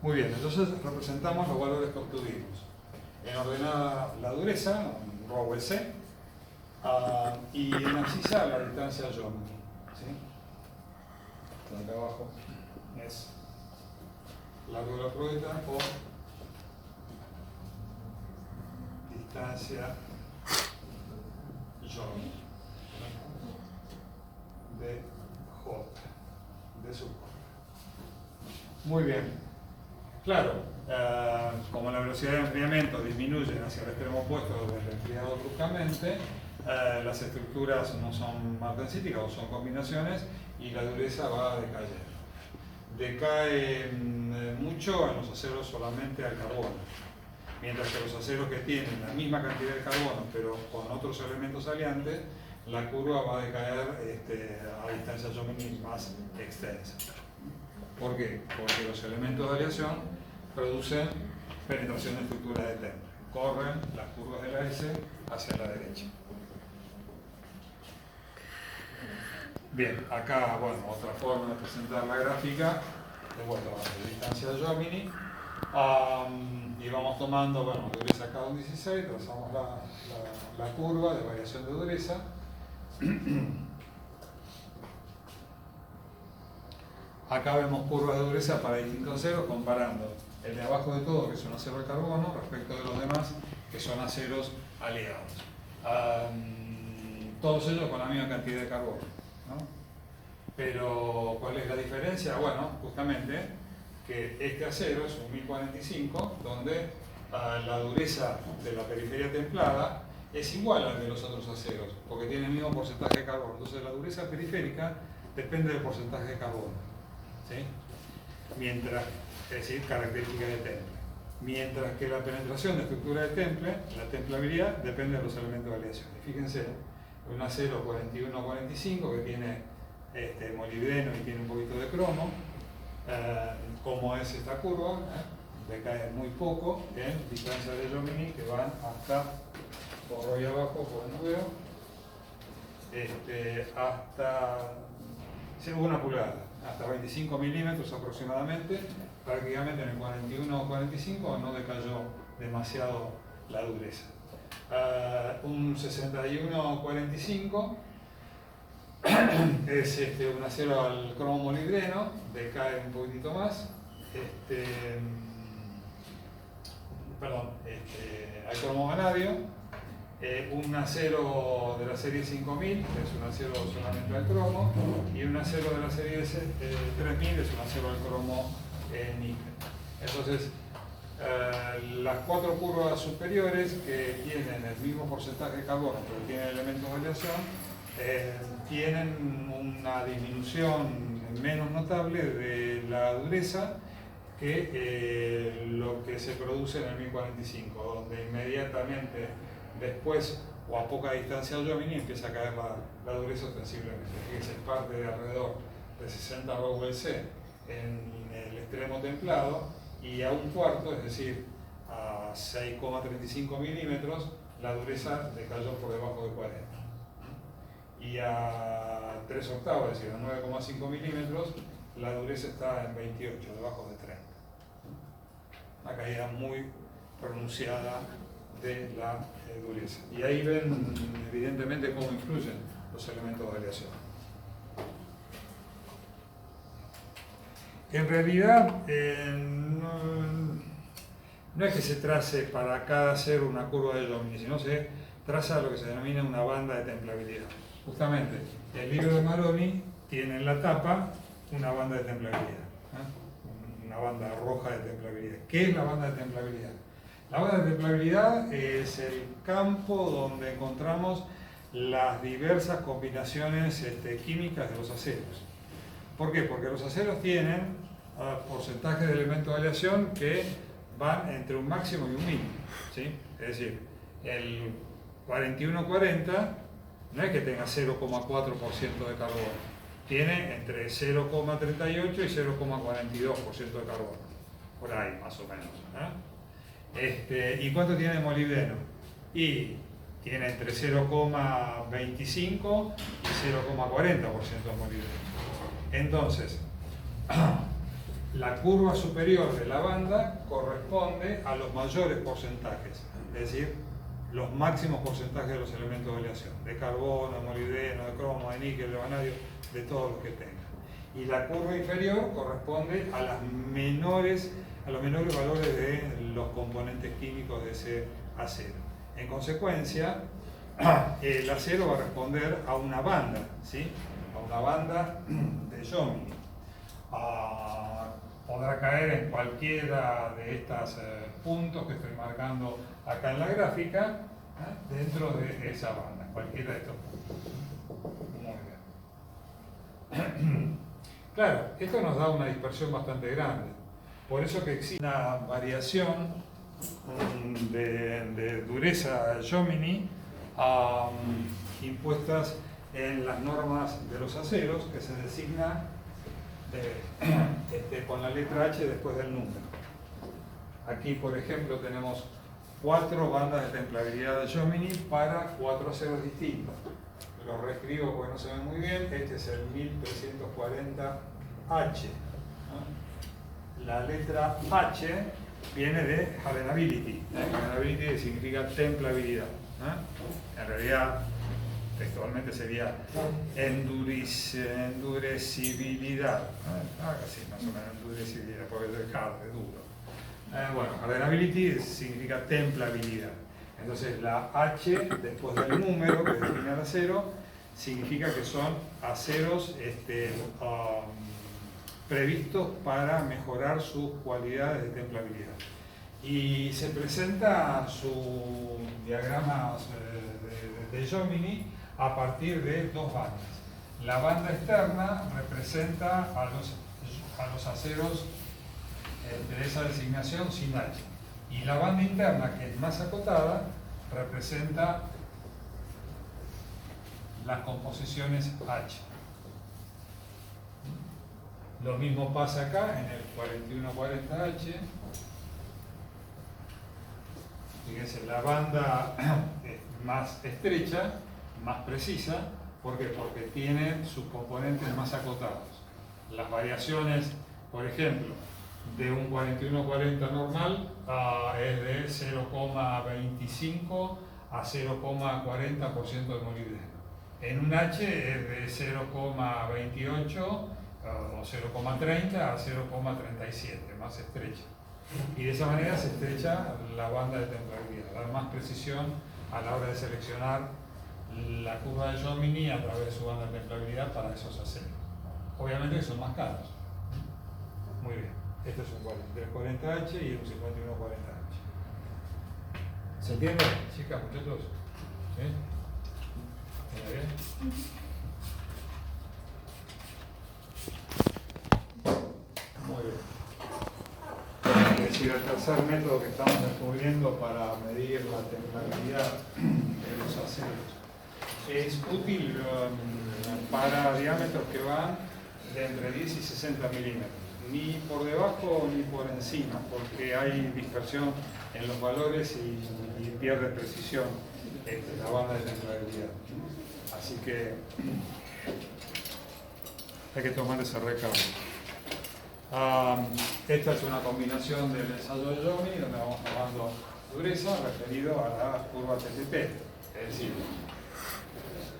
Muy bien, entonces representamos los valores que obtuvimos. En ordenada la dureza, ρ C, y en abscisa la distancia Jomini. ¿Sí? Acá abajo es largo de la probeta o distancia Jomini de J, de su curva. Muy bien. Claro, como la velocidad de enfriamiento disminuye hacia el extremo opuesto del enfriado bruscamente, las estructuras no son martensíticas o son combinaciones y la dureza va a decaer. Decae mucho en los aceros solamente al carbono, mientras que los aceros que tienen la misma cantidad de carbono pero con otros elementos aliantes, la curva va a decaer a distancia Jomini más extensa. ¿Por qué? Porque los elementos de aleación producen penetración de estructura de temple. Corren las curvas de la S hacia la derecha. Bien, acá, bueno, otra forma de presentar la gráfica, de vuelta a la distancia de Jomini, y vamos tomando, bueno, dureza cada un 16, trazamos la curva de variación de dureza. Acá vemos curvas de dureza para distintos aceros, comparando el de abajo de todo, que es un acero de carbono, respecto de los demás, que son aceros aliados. Todos ellos con la misma cantidad de carbono, ¿no? Pero, ¿cuál es la diferencia? Bueno, justamente que este acero es un 1045, donde la dureza de la periferia templada es igual al de los otros aceros, porque tiene el mismo porcentaje de carbono. Entonces la dureza periférica depende del porcentaje de carbono. ¿Sí? Mientras, es decir, características de temple. Mientras que la penetración de estructura de temple, la templabilidad, depende de los elementos de aleación. Y fíjense, un acero 41-45 que tiene molibdeno y tiene un poquito de cromo, como es esta curva, decae muy poco en distancia de Jomini que van hasta, por ahí abajo, por no veo, hasta 1 pulgada. Hasta 25 milímetros aproximadamente, prácticamente en el 41-45 no decayó demasiado la dureza. Un 61-45 es un acero al cromo molibdeno, decae un poquitito más. Al cromo vanadio. Un acero de la serie 5000, que es un acero solamente al cromo, y un acero de la serie 3000 es un acero al cromo níquel. Entonces, las 4 curvas superiores que tienen el mismo porcentaje de carbono, pero tienen elementos de aleación, tienen una disminución menos notable de la dureza que lo que se produce en el 1045, donde inmediatamente después o a poca distancia de Jomini empieza a caer la dureza ostensiblemente. Fíjense, parte de alrededor de 60 ρC en el extremo templado y a un cuarto, es decir, a 6,35 milímetros, la dureza decayó por debajo de 40. Y a 3 octavos, es decir, a 9,5 milímetros, la dureza está en 28, debajo de 30. Una caída muy pronunciada de la dureza. Y ahí ven evidentemente cómo influyen los elementos de aleación. En realidad no es que se trace para cada acero una curva de Jomini, sino se traza lo que se denomina una banda de templabilidad. Justamente, el libro de Maroni tiene en la tapa una banda de templabilidad, una banda roja de templabilidad. ¿Qué es la banda de templabilidad? La banda de templabilidad es el campo donde encontramos las diversas combinaciones químicas de los aceros. ¿Por qué? Porque los aceros tienen porcentajes de elementos de aleación que van entre un máximo y un mínimo, ¿sí? Es decir, el 4140 no es que tenga 0,4% de carbono, tiene entre 0,38 y 0,42% de carbono, por ahí más o menos, ¿y cuánto tiene de molibdeno? Y tiene entre 0,25 y 0,40% de molibdeno. Entonces, la curva superior de la banda corresponde a los mayores porcentajes, es decir, los máximos porcentajes de los elementos de aleación, de carbono, de molibdeno, de cromo, de níquel, de vanadio, de todos los que tengan. Y la curva inferior corresponde a los menores valores de los componentes químicos de ese acero. En consecuencia, el acero va a responder a una banda, ¿sí? A una banda de Jomini. Podrá caer en cualquiera de estos puntos que estoy marcando acá en la gráfica, dentro de esa banda, cualquiera de estos puntos. Muy bien. Claro, esto nos da una dispersión bastante grande. Por eso que existe una variación de dureza Jomini impuestas en las normas de los aceros, que se designa con la letra H después del número. Aquí, por ejemplo, tenemos 4 bandas de templabilidad de Jomini para 4 aceros distintos. Lo reescribo porque no se ve muy bien. Este es el 1340H. La letra H viene de hardenability. Hardenability significa templabilidad. En realidad, textualmente sería endurecibilidad. Así más o menos, endurecibilidad, porque es hard, es duro. Bueno, hardenability significa templabilidad. Entonces la H después del número que define el acero significa que son aceros previstos para mejorar sus cualidades de templabilidad. Y se presenta su diagrama de Jomini a partir de 2 bandas. La banda externa representa a los aceros de esa designación sin H. Y la banda interna, que es más acotada, representa las composiciones H. Lo mismo pasa acá en el 4140H. Fíjense, la banda más estrecha, más precisa. ¿Por qué? Porque tiene sus componentes más acotados. Las variaciones, por ejemplo, de un 4140 normal es de 0,25 a 0,40% de molibdeno. En un H es de 0,28 o 0,30 a 0,37, más estrecha. Y de esa manera se estrecha la banda de templabilidad, da más precisión a la hora de seleccionar la curva de Jomini a través de su banda de templabilidad para esos aceros. Obviamente que son más caros. Muy bien, este es un 4340H y un 5140H. ¿Se entiende, chicas, muchachos? ¿Sí? ¿Está bien? Muy bien. Es decir, el tercer método que estamos descubriendo para medir la templabilidad de los aceros es útil para diámetros que van de entre 10 y 60 milímetros. Ni por debajo ni por encima, porque hay dispersión en los valores y pierde precisión la banda de templabilidad. Así que hay que tomar ese recaudo. Esta es una combinación del ensayo de Jomini, donde vamos tomando dureza referido a la curva TTP. Es decir,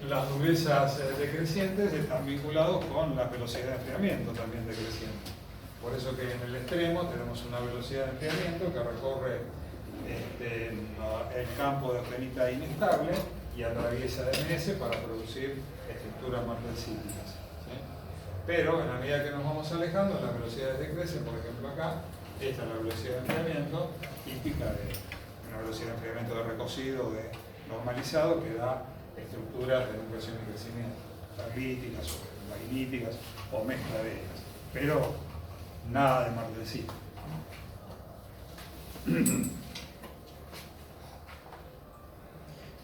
las durezas decrecientes están vinculadas con la velocidad de enfriamiento también decreciente. Por eso que en el extremo tenemos una velocidad de enfriamiento que recorre el campo de austenita inestable y atraviesa DNS para producir estructuras martensíticas. ¿Sí? Pero en la medida que nos vamos alejando, las velocidades decrecen. Por ejemplo, acá, esta es la velocidad de enfriamiento típica de una velocidad de enfriamiento de recocido, de normalizado, que da estructuras de nucleación y crecimiento, perlíticas o magníticas o mezcla de ellas. Pero nada de martensita.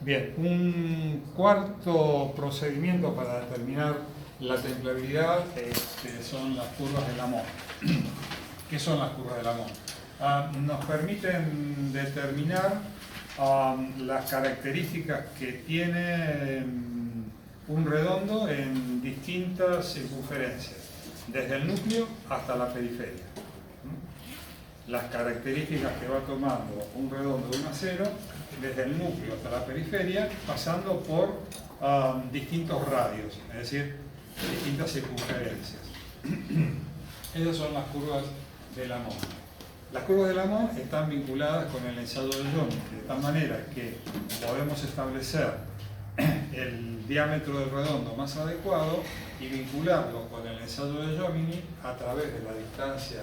Bien, un cuarto procedimiento para determinar la templabilidad son las curvas de Lamont. ¿Qué son las curvas de Lamont? Nos permiten determinar las características que tiene un redondo en distintas circunferencias, desde el núcleo hasta la periferia. Las características que va tomando un redondo de 1 a 0, desde el núcleo hasta la periferia, pasando por distintos radios, es decir, distintas circunferencias. Esas son las curvas de Lamont. Las curvas de Lamont están vinculadas con el ensayo de Jominy, de tal manera que podemos establecer el diámetro del redondo más adecuado y vincularlo con el ensayo de Jominy a través de la distancia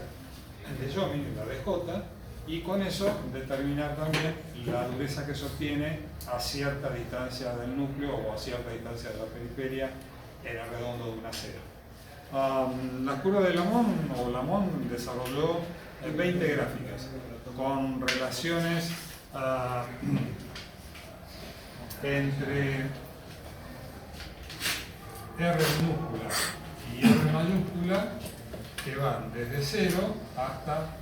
de Jominy, la DJ, y con eso determinar también la dureza que sostiene a cierta distancia del núcleo o a cierta distancia de la periferia en el redondo de 1 a 0. La curva de Lamont desarrolló 20 gráficas con relaciones entre R minúscula y R mayúscula que van desde 0 hasta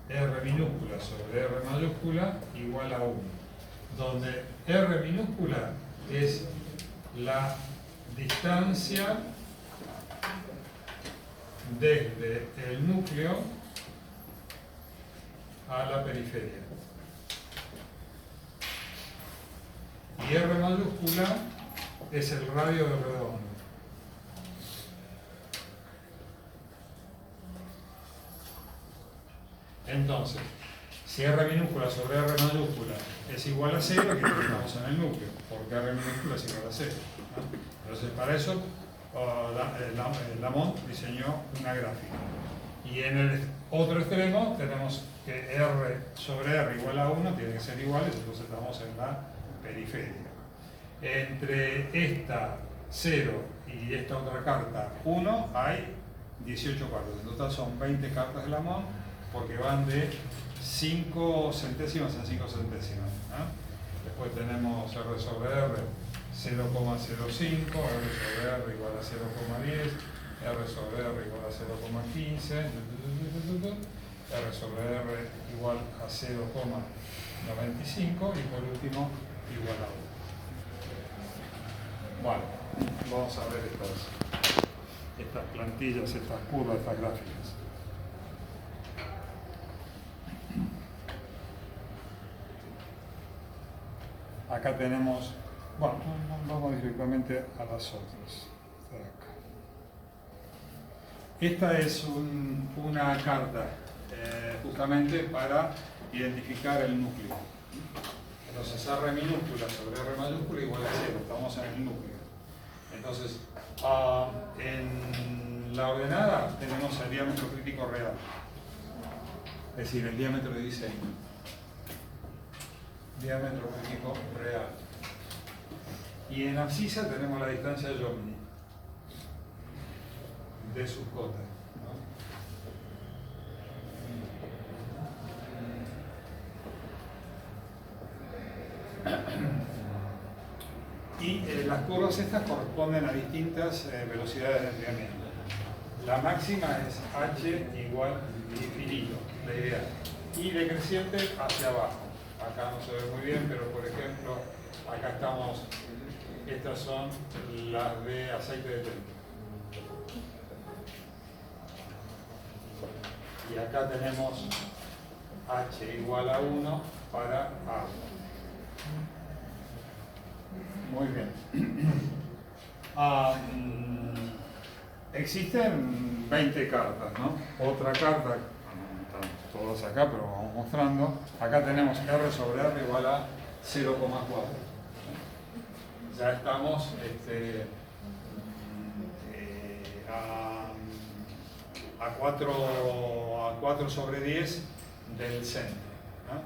R minúscula sobre R mayúscula igual a 1, donde R minúscula es la distancia desde el núcleo a la periferia. Y R mayúscula es el radio del redondo. Entonces, si R minúscula sobre R mayúscula es igual a 0, que estamos en el núcleo, porque R minúscula es igual a 0. ¿No? Entonces, para eso, Lamont diseñó una gráfica. Y en el otro extremo tenemos que R sobre R igual a 1 tiene que ser iguales, entonces estamos en la periferia. Entre esta 0 y esta otra carta 1 hay 18 cartas. En total son 20 cartas de Lamont, porque van de 5 centésimas en 5 centésimas. Después tenemos R sobre R 0,05, R sobre R igual a 0,10, R sobre R igual a 0,15, R sobre R igual a 0,95 y por último igual a 1. Bueno, vamos a ver estas plantillas, estas curvas, estas gráficas. Acá tenemos, bueno, vamos directamente a las otras. Esta es una carta justamente para identificar el núcleo. Entonces R minúscula sobre R mayúscula igual a 0, estamos en el núcleo. Entonces, en la ordenada tenemos el diámetro crítico real, es decir, el diámetro de diseño. Diámetro crítico real. Y en abscisa tenemos la distancia de Jominy de sub J. Y las curvas estas corresponden a distintas velocidades de enfriamiento. La máxima es H igual infinito, la idea, y decreciente hacia abajo. Acá no se ve muy bien, pero por ejemplo, acá estamos, estas son las de aceite de templo. Y acá tenemos H igual a 1 para A. Muy bien. Existen 20 cartas, ¿no? Otra carta, están todas acá, pero vamos mostrando. Acá tenemos R sobre R igual a 0,4. Ya estamos a 4 sobre 10 del centro, ¿no?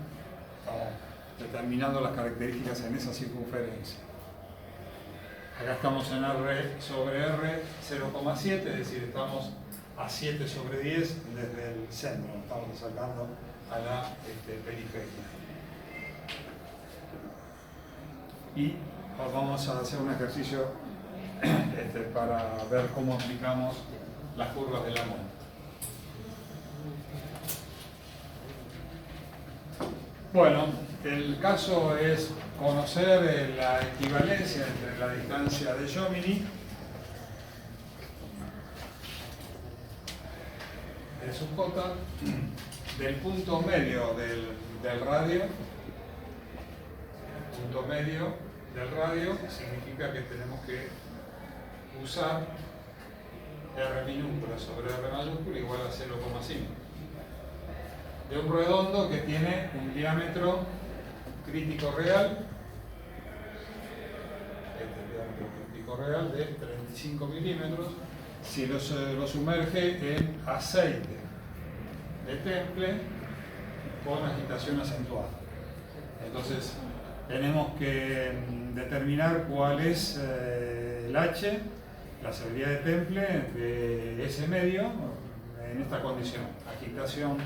Estamos determinando las características en esa circunferencia. Acá estamos en R sobre R 0,7, es decir, estamos a 7 sobre 10 desde el centro, estamos sacando a la periferia. Y vamos a hacer un ejercicio para ver cómo aplicamos las curvas de Lamont. Bueno, el caso es conocer la equivalencia entre la distancia de Jomini de sub j del punto medio del radio. Punto medio del radio significa que tenemos que usar R minúscula sobre R mayúscula igual a 0,5 de un redondo que tiene un diámetro crítico real, diámetro crítico real de 35 milímetros, si lo sumerge en aceite de temple con agitación acentuada. Entonces tenemos que determinar cuál es el H, la severidad de temple de ese medio en esta condición, agitación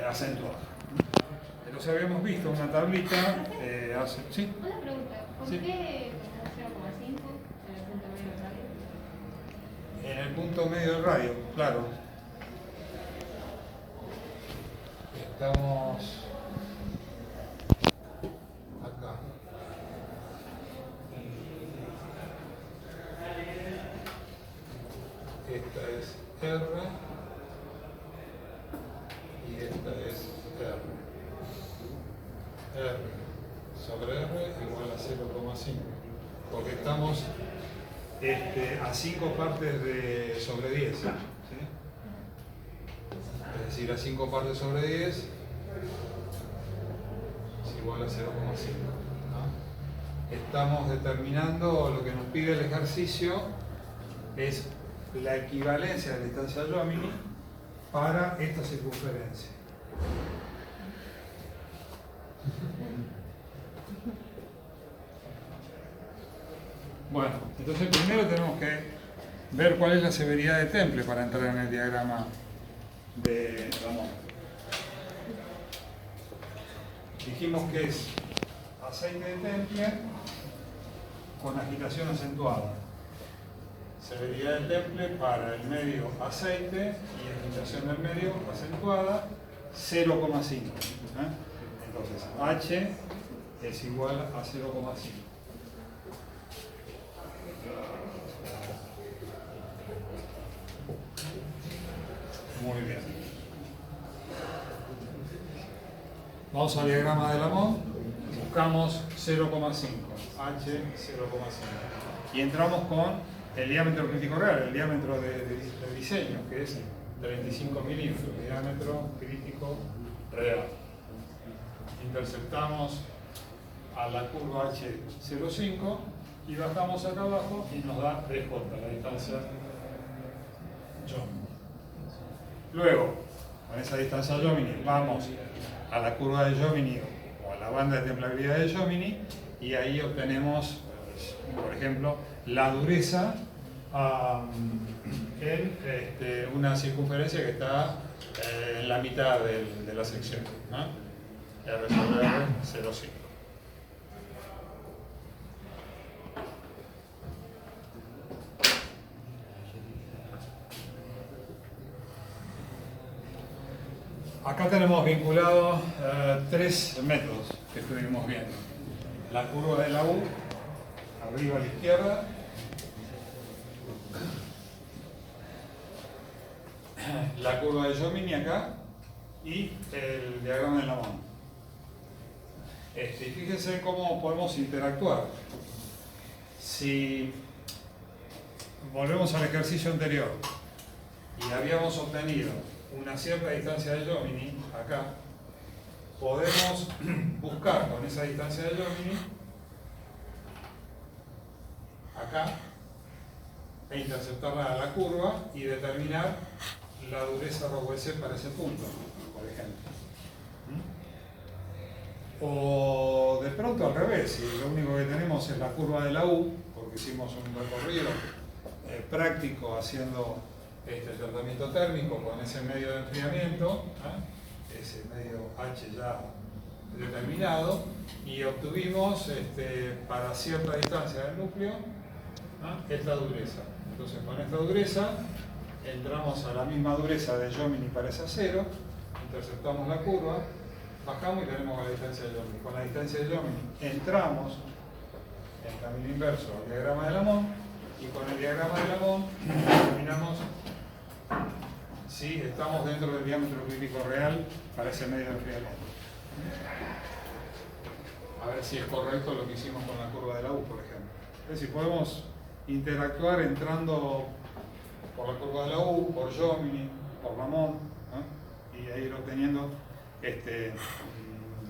acentuada. Entonces habíamos visto una tablita hace... ¿Sí? Una pregunta, ¿por Sí. qué 0,5 en el punto medio del radio? En el punto medio del radio, claro. Estamos acá. Esta es R y esta es R. R sobre R igual a 0,5, porque estamos a 5 partes sobre 10, ¿sí? Es decir, a 5 partes sobre 10 es igual a 0,5, ¿no? Estamos determinando, lo que nos pide el ejercicio es la equivalencia de la distancia Jomini para esta circunferencia. Bueno, entonces primero tenemos que ver cuál es la severidad de temple para entrar en el diagrama de Lamont. Dijimos que es aceite de temple con agitación acentuada. Severidad de temple para el medio aceite y agitación del medio acentuada 0,5. Entonces H es igual a 0,5. Muy bien. Vamos al diagrama de Lamont. Buscamos 0,5. H 0,5. Y entramos con el diámetro crítico real, el diámetro de diseño, que es 35 milímetros, diámetro crítico real. Interceptamos a la curva H05 y bajamos acá abajo y nos da DJ, la distancia Jomini. Luego, con esa distancia Jomini, vamos a la curva de Jomini o a la banda de templabilidad de Jomini y ahí obtenemos, por ejemplo, la dureza en una circunferencia que está en la mitad de la sección, ¿no? R sobre R 0,5. Acá tenemos vinculados 3 métodos que estuvimos viendo. La curva de la U, arriba a la izquierda. La curva de Jomini acá y el diagrama de Lamont. Y fíjense cómo podemos interactuar. Si volvemos al ejercicio anterior, y habíamos obtenido una cierta distancia de Jomini, acá, podemos buscar con esa distancia de Jomini, acá, e interceptarla a la curva y determinar la dureza ρc para ese punto, por ejemplo. O de pronto al revés, si lo único que tenemos es la curva de la U, porque hicimos un recorrido práctico haciendo el tratamiento térmico con ese medio de enfriamiento, ese medio H ya determinado, y obtuvimos para cierta distancia del núcleo esta dureza. Entonces con esta dureza entramos a la misma dureza de Jomini para ese acero, interceptamos la curva, bajamos y tenemos la distancia de Jomini. Con la distancia de Jomini entramos en camino inverso al diagrama de Lamont, y con el diagrama de Lamont determinamos si estamos dentro del diámetro crítico real para ese medio de enfriamiento. A ver si es correcto lo que hicimos con la curva de la U, por ejemplo. Es decir, podemos interactuar entrando por la curva de la U, por Jomini, por Lamont, y ir obteniendo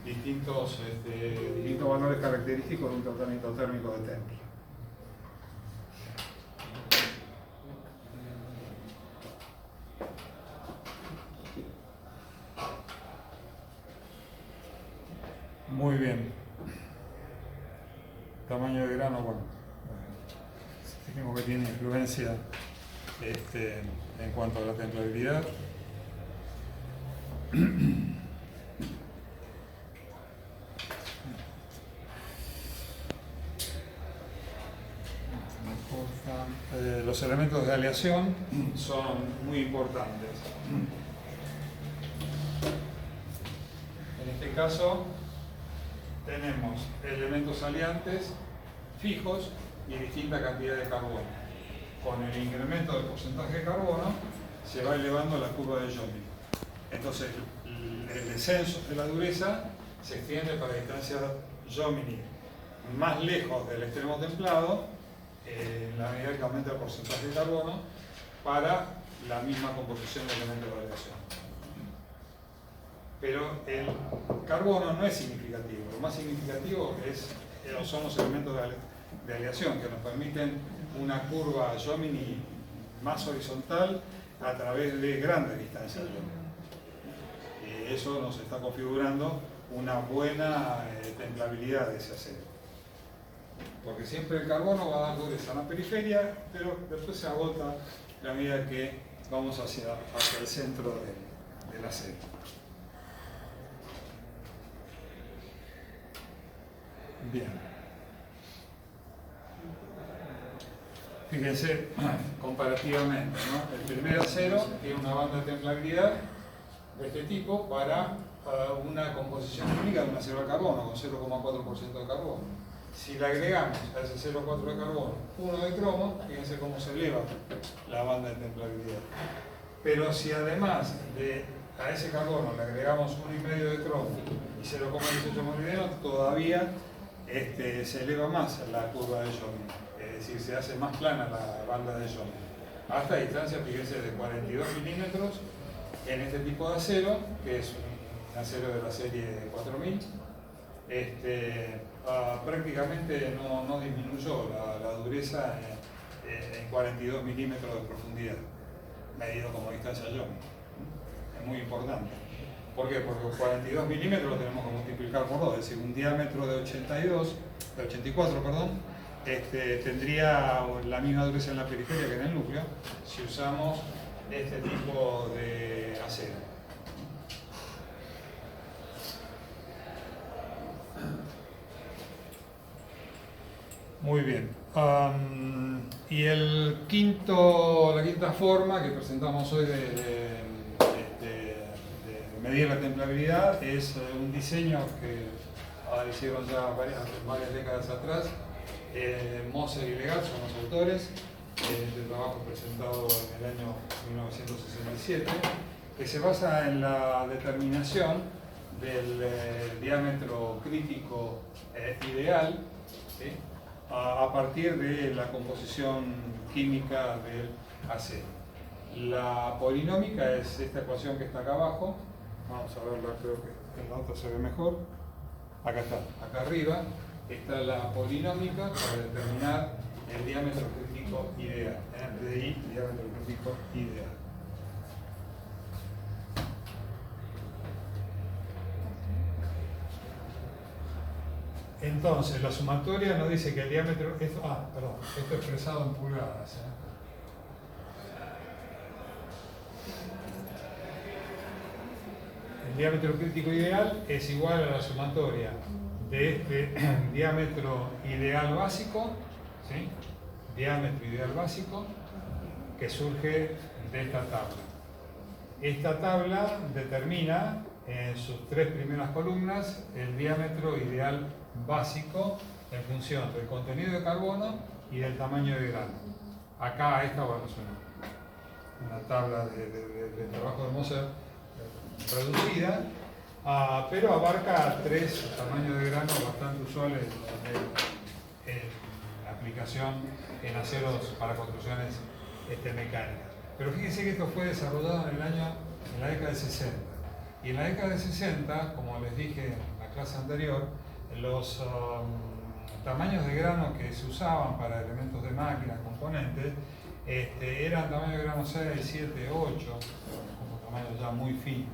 distintos valores característicos de un tratamiento térmico de Tempel. Muy bien. Tamaño de grano, bueno, dijimos que tiene influencia en cuanto a la templabilidad. Los elementos de aleación son muy importantes. En este caso tenemos elementos aliantes fijos y distinta cantidad de carbono. Con el incremento del porcentaje de carbono se va elevando la curva de Jomini. Entonces el descenso de la dureza se extiende para distancias Jomini más lejos del extremo templado, en la medida que aumenta el porcentaje de carbono, para la misma composición de elementos de aleación. Pero el carbono no es significativo, lo más significativo son los elementos de aleación que nos permiten una curva Jomini más horizontal a través de grandes distancias Jomini. Y eso nos está configurando una buena templabilidad de ese acero. Porque siempre el carbono va a dar dureza en la periferia, pero después se agota a medida que vamos hacia el centro del acero. Bien. Fíjense comparativamente, ¿no? El primer acero tiene una banda de templabilidad de este tipo para una composición química de un acero de carbono con 0,4% de carbono. Si le agregamos a ese 0,4 de carbono 1 de cromo, fíjense cómo se eleva la banda de templabilidad. Pero si además a ese carbono le agregamos 1,5 de cromo y 0,18 molibdeno, todavía se eleva más la curva de Jomini. Es decir, se hace más plana la banda de Jomini. Hasta distancias, fíjense, de 42 milímetros en este tipo de acero, que es un acero de la serie 4000. Prácticamente no disminuyó la dureza en 42 milímetros de profundidad, medido como distancia Jomini. Es muy importante. ¿Por qué? Porque 42 milímetros lo tenemos que multiplicar por 2, es decir, un diámetro de 84, tendría la misma dureza en la periferia que en el núcleo si usamos este tipo de acero. Muy bien. Y la quinta forma que presentamos hoy de medir la templabilidad es un diseño que hicieron ya varias décadas atrás. Moser y Legat son los autores del trabajo presentado en el año 1967, que se basa en la determinación del diámetro crítico ideal, ¿sí?, a partir de la composición química del acero. La polinómica es esta ecuación que está acá abajo. Vamos a verla, creo que en la otra se ve mejor. Acá está, acá arriba está la polinómica para determinar el diámetro crítico ideal. DI, diámetro crítico ideal. Entonces, la sumatoria nos dice que el diámetro... esto expresado en pulgadas. El diámetro crítico ideal es igual a la sumatoria de este diámetro ideal básico, ¿sí? Diámetro ideal básico, que surge de esta tabla. Esta tabla determina en sus tres primeras columnas el diámetro ideal básico en función del contenido de carbono y del tamaño de grano. Acá esta, bueno, es una tabla de trabajo de Moser reducida, pero abarca tres tamaños de grano bastante usuales en la aplicación en aceros para construcciones mecánicas. Pero fíjense que esto fue desarrollado en la década de 60. Y en la década de 60, como les dije en la clase anterior, los tamaños de grano que se usaban para elementos de máquinas, componentes, eran tamaños de grano 6, 7, 8, como tamaños ya muy finos.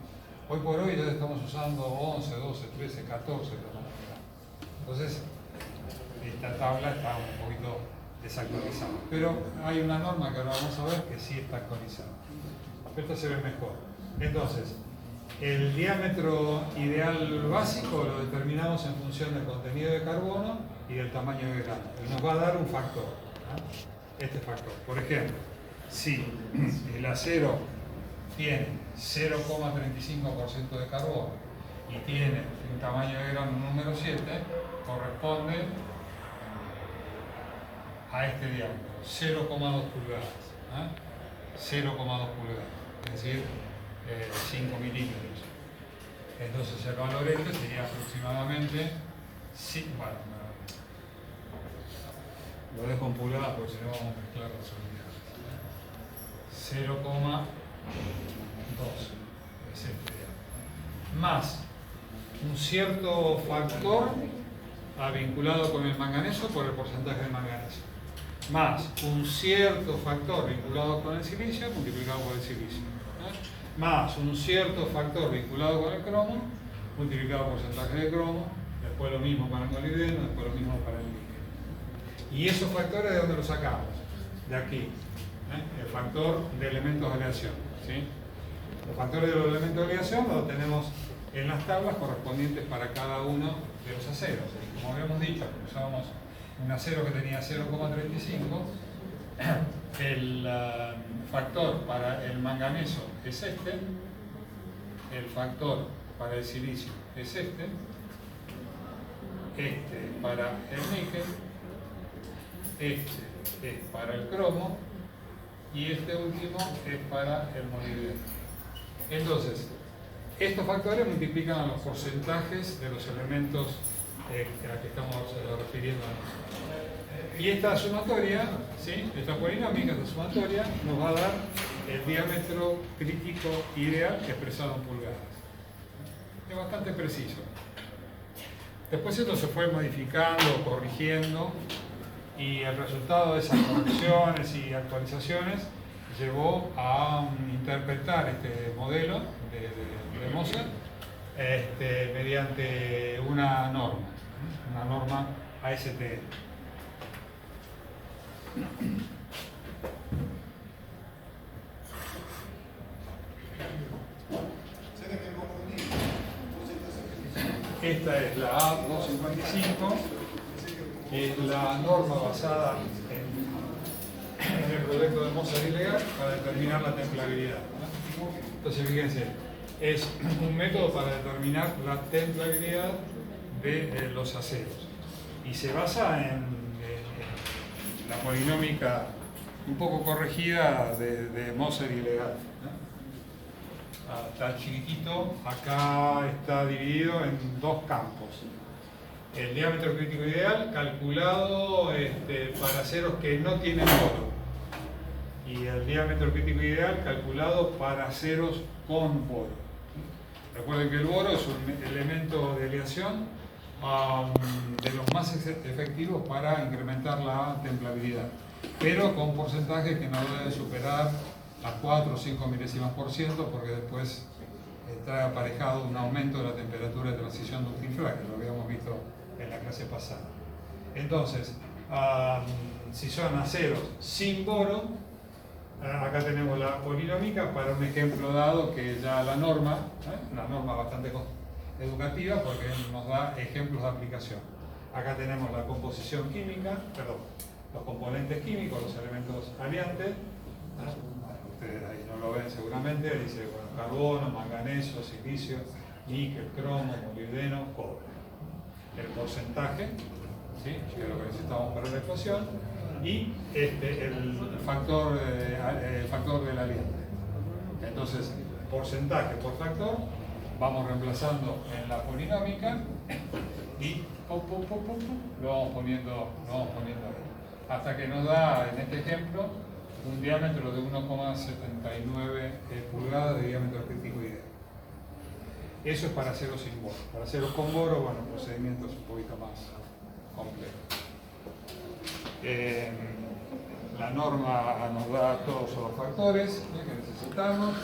Hoy por hoy ya estamos usando 11, 12, 13, 14 tamaños de grano. Entonces, esta tabla está un poquito desactualizada. Pero hay una norma que ahora vamos a ver que sí está actualizada. Esta se ve mejor. Entonces, el diámetro ideal básico lo determinamos en función del contenido de carbono y del tamaño de grano. Y nos va a dar un factor, ¿no? Este factor. Por ejemplo, si el acero tiene 0,35% de carbono y tiene un tamaño de grano número 7, corresponde a este diámetro, 0,2 pulgadas. 0,2 pulgadas, es decir, 5 milímetros. Entonces el valor este sería aproximadamente, bueno, lo dejo en pulgadas porque si no vamos a mezclar las unidades. 0,2 es este diámetro. Más un cierto factor vinculado con el manganeso por el porcentaje de manganeso. Más un cierto factor vinculado con el silicio multiplicado por el silicio. Más un cierto factor vinculado con el cromo, multiplicado por porcentaje de cromo, después lo mismo para el molibdeno, después lo mismo para el níquel. ¿Y esos factores de dónde los sacamos? De aquí, el factor de elementos de aleación. ¿Sí? Los factores de los elementos de aleación los tenemos en las tablas correspondientes para cada uno de los aceros. Y como habíamos dicho, usábamos un acero que tenía 0,35, el factor para el manganeso es este, el factor para el silicio es este para el níquel, este es para el cromo y este último es para el molibdeno. Entonces, estos factores multiplican a los porcentajes de los elementos a los que estamos refiriéndonos. Y esta sumatoria, ¿sí? Esta polinómica, esta sumatoria, nos va a dar el diámetro crítico ideal expresado en pulgadas. Es bastante preciso. Después esto se fue modificando, corrigiendo, y el resultado de esas correcciones y actualizaciones llevó a interpretar este modelo de Moser mediante una norma ASTM. Esta es la A255, que es la norma basada en el proyecto de Moser ilegal para determinar la templabilidad. Entonces, fíjense, es un método para determinar la templabilidad de los aceros y se basa en la polinómica un poco corregida de Moser ilegal. Está chiquitito, acá está dividido en dos campos. El diámetro crítico ideal calculado para aceros que no tienen oro y el diámetro crítico ideal calculado para aceros con boro. Recuerden que el boro es un elemento de aleación de los más efectivos para incrementar la templabilidad, pero con porcentajes que no deben superar las 4 o 5 milésimas por ciento, porque después trae aparejado un aumento de la temperatura de transición ductífera, que lo habíamos visto en la clase pasada. Entonces, si son aceros sin boro, acá tenemos la polinómica para un ejemplo dado que ya la norma, una norma bastante educativa porque nos da ejemplos de aplicación. Acá tenemos la composición química, perdón, los componentes químicos, los elementos aliantes. Ustedes ahí no lo ven seguramente, dice bueno, carbono, manganeso, silicio, níquel, cromo, molibdeno, cobre. El porcentaje, ¿sí? Que es lo que necesitamos para la ecuación, y el factor del aliante. Entonces, porcentaje por factor, vamos reemplazando en la polinómica y lo vamos poniendo ahí. Hasta que nos da, en este ejemplo, un diámetro de 1,79 pulgadas de diámetro crítico ideal. Eso es para aceros sin boro. Para aceros con boro, bueno, procedimientos un poquito más complejos. La norma nos da todos los factores que necesitamos,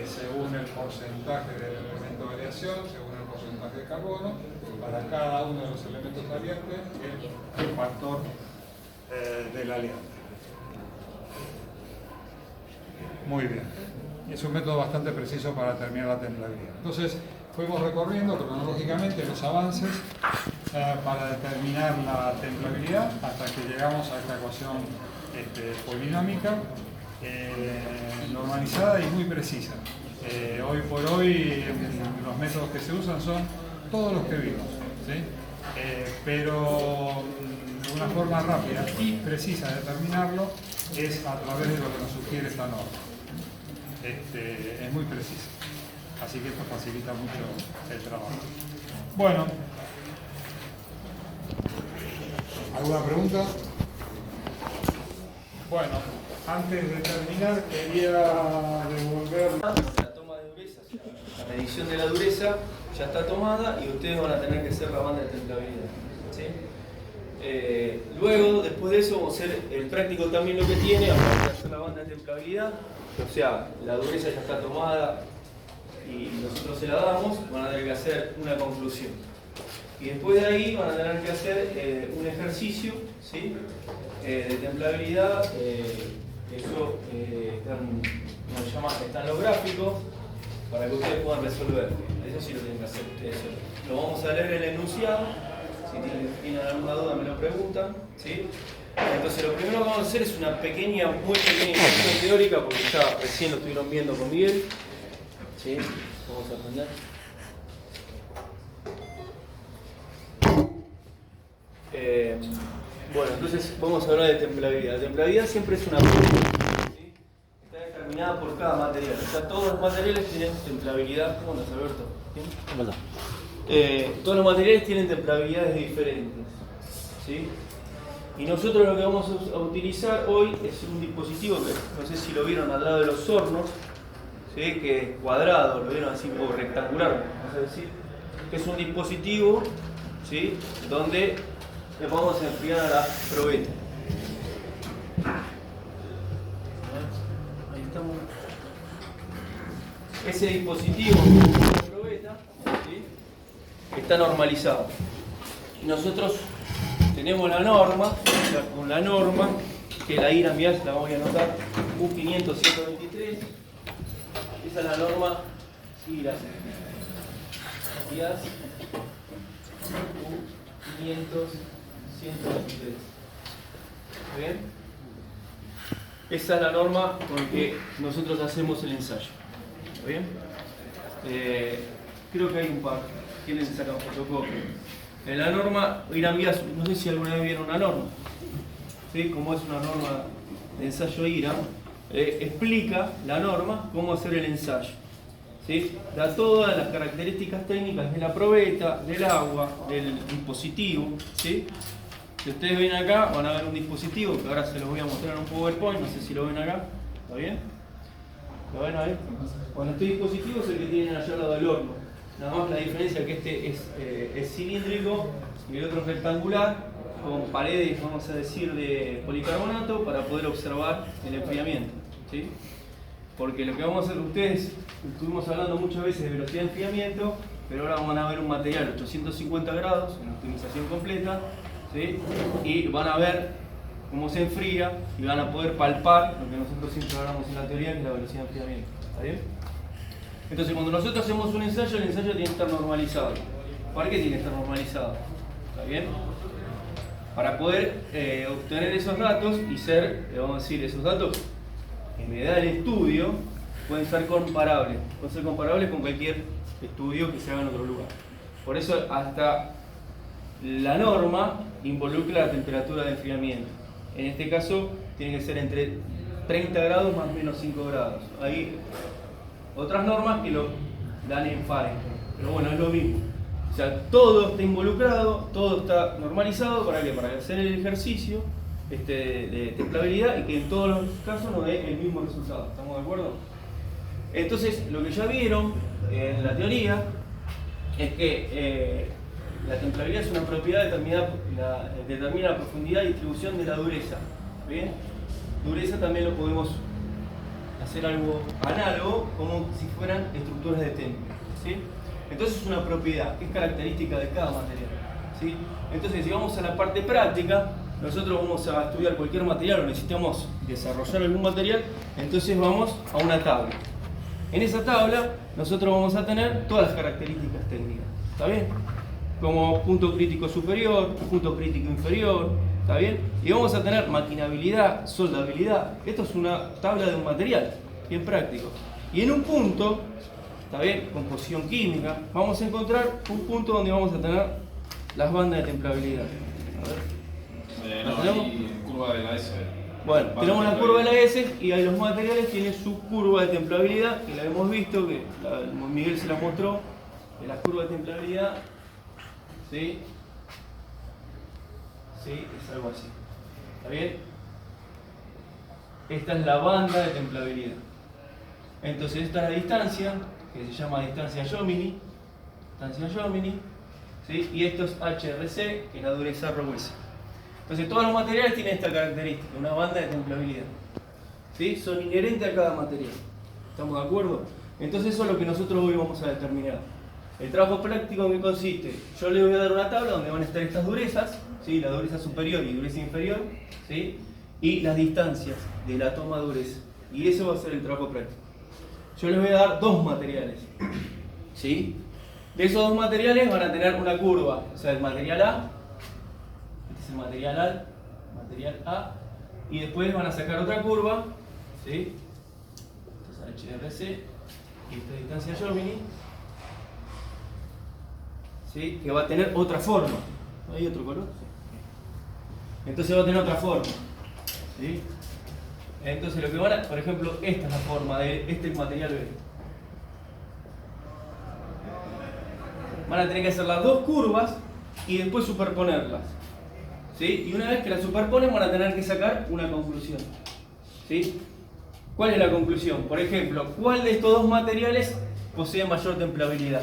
según el porcentaje del elemento de aleación, según el porcentaje de carbono, para cada uno de los elementos aliantes, el factor del aliante. Muy bien. Es un método bastante preciso para determinar la templabilidad. Entonces, fuimos recorriendo cronológicamente los avances para determinar la templabilidad hasta que llegamos a esta ecuación polinómica normalizada y muy precisa. Hoy por hoy los métodos que se usan son todos los que vimos, ¿sí? Pero una forma rápida y precisa de determinarlo es a través de lo que nos sugiere esta norma. Es muy precisa, así que esto facilita mucho el trabajo. Bueno, ¿alguna pregunta? Bueno, antes de terminar quería devolver la toma de dureza, la medición de la dureza ya está tomada y ustedes van a tener que hacer la banda de templabilidad, ¿sí? Luego, después de eso, vamos a hacer el práctico también lo que tiene, vamos a hacer la banda de templabilidad, o sea, la dureza ya está tomada y nosotros se la damos, van a tener que hacer una conclusión. Y después de ahí van a tener que hacer un ejercicio, ¿sí? De templabilidad, eso están los gráficos para que ustedes puedan resolver. Eso sí lo tienen que hacer ustedes. Lo vamos a leer en el enunciado, si tienen alguna duda me lo preguntan, ¿sí? Entonces lo primero que vamos a hacer es una pequeña, muy pequeña introducción teórica, porque ya recién lo estuvieron viendo con Miguel, ¿sí? Vamos a aprender. Bueno, entonces vamos a hablar de templabilidad. La templabilidad siempre es una prueba, ¿sí? Está determinada por cada material. O sea, todos los materiales tienen templabilidad. ¿Cómo andas, Alberto? ¿Bien? Todos los materiales tienen templabilidades diferentes, ¿sí? Y nosotros lo que vamos a utilizar hoy es un dispositivo que no sé si lo vieron al lado de los hornos, ¿sí? Que es cuadrado, lo vieron así, o rectangular, vamos a decir, que es un dispositivo, ¿sí? Donde le vamos a enfriar a la probeta. Ahí estamos. Ese dispositivo, la probeta, ¿sí? Está normalizado. Y nosotros tenemos la norma, o sea, con la norma, que la IRA, mirá, la voy a anotar, U500-123. Esa es la norma IRA. U500-123. ¿Bien? Esa es la norma con la que nosotros hacemos el ensayo. ¿Está bien? Creo que hay un par. ¿Quiénes sacan fotocopia? En la norma, Irán Vías, no sé si alguna vez vieron una norma. ¿Sí? Como es una norma de ensayo IRA, explica la norma cómo hacer el ensayo. ¿Sí? Da todas las características técnicas de la probeta, del agua, del dispositivo, ¿sí? Si ustedes ven acá, van a ver un dispositivo que ahora se los voy a mostrar en un PowerPoint, no sé si lo ven acá, ¿está bien? ¿Lo ven ahí? Bueno, este dispositivo es el que tienen allá al lado del horno. Nada más la diferencia es que este es cilíndrico y el otro es rectangular, con paredes, vamos a decir, de policarbonato para poder observar el enfriamiento, ¿sí? Porque lo que vamos a hacer, ustedes estuvimos hablando muchas veces de velocidad de enfriamiento, pero ahora van a ver un material 850 grados en optimización completa, ¿sí? Y van a ver cómo se enfría y van a poder palpar lo que nosotros siempre hablamos en la teoría, que es la velocidad de enfriamiento. ¿Está bien? Entonces, cuando nosotros hacemos un ensayo, el ensayo tiene que estar normalizado. ¿Para qué tiene que estar normalizado? ¿Está bien? Para poder obtener esos datos y ser, vamos a decir, esos datos que me da el estudio pueden ser comparables. Pueden ser comparables con cualquier estudio que se haga en otro lugar. Por eso, hasta la norma involucra la temperatura de enfriamiento. En este caso, tiene que ser entre 30 grados más o menos 5 grados. Hay otras normas que lo dan en Fahrenheit, pero bueno, es lo mismo. O sea, todo está involucrado, todo está normalizado. ¿Para qué? Para hacer el ejercicio de templabilidad y que en todos los casos nos dé el mismo resultado. ¿Estamos de acuerdo? Entonces, lo que ya vieron en la teoría es que la templabilidad es una propiedad determinada, determina la profundidad y distribución de la dureza. ¿Bien? Dureza también lo podemos hacer algo análogo, como si fueran estructuras de temple, ¿sí? Entonces es una propiedad que es característica de cada material, ¿sí? Entonces, si vamos a la parte práctica, nosotros vamos a estudiar cualquier material o necesitamos desarrollar algún material, entonces vamos a una tabla. En esa tabla nosotros vamos a tener todas las características técnicas, ¿está bien? Como punto crítico superior, punto crítico inferior, ¿está bien? Y vamos a tener maquinabilidad, soldabilidad. Esto es una tabla de un material, bien práctico. Y en un punto, ¿está bien? Composición química, vamos a encontrar un punto donde vamos a tener las bandas de templabilidad. A ver. No, tenemos? y curva de la S. Bueno, tenemos la curva de la S y ahí los materiales tienen su curva de templabilidad, que la hemos visto, que Miguel se la mostró, de la curva de templabilidad, ¿sí? ¿Sí? Es algo así. ¿Está bien? Esta es la banda de templabilidad. Entonces esta es la distancia, que se llama distancia Jomini, ¿sí? Y esto es HRC, que es la dureza ρS. Entonces todos los materiales tienen esta característica, una banda de templabilidad, ¿sí? Son inherentes a cada material. ¿Estamos de acuerdo? Entonces eso es lo que nosotros hoy vamos a determinar. El trabajo práctico en qué consiste. Yo les voy a dar una tabla donde van a estar estas durezas, ¿sí? La dureza superior y dureza inferior, ¿sí? Y las distancias de la toma de dureza. Y eso va a ser el trabajo práctico. Yo les voy a dar dos materiales, ¿sí? De esos dos materiales van a tener una curva, o sea, el material A, este es el material A, y después van a sacar otra curva, ¿sí? Esto es HRC, y esta es distancia Jomini, ¿sí? Que va a tener otra forma. ¿Hay otro color? Entonces va a tener otra forma, ¿sí? Entonces lo que van a, por ejemplo, esta es la forma de este material B. Van a tener que hacer las dos curvas y después superponerlas, ¿sí? Y una vez que las superponen van a tener que sacar una conclusión, ¿sí? ¿Cuál es la conclusión? Por ejemplo, ¿cuál de estos dos materiales posee mayor templabilidad?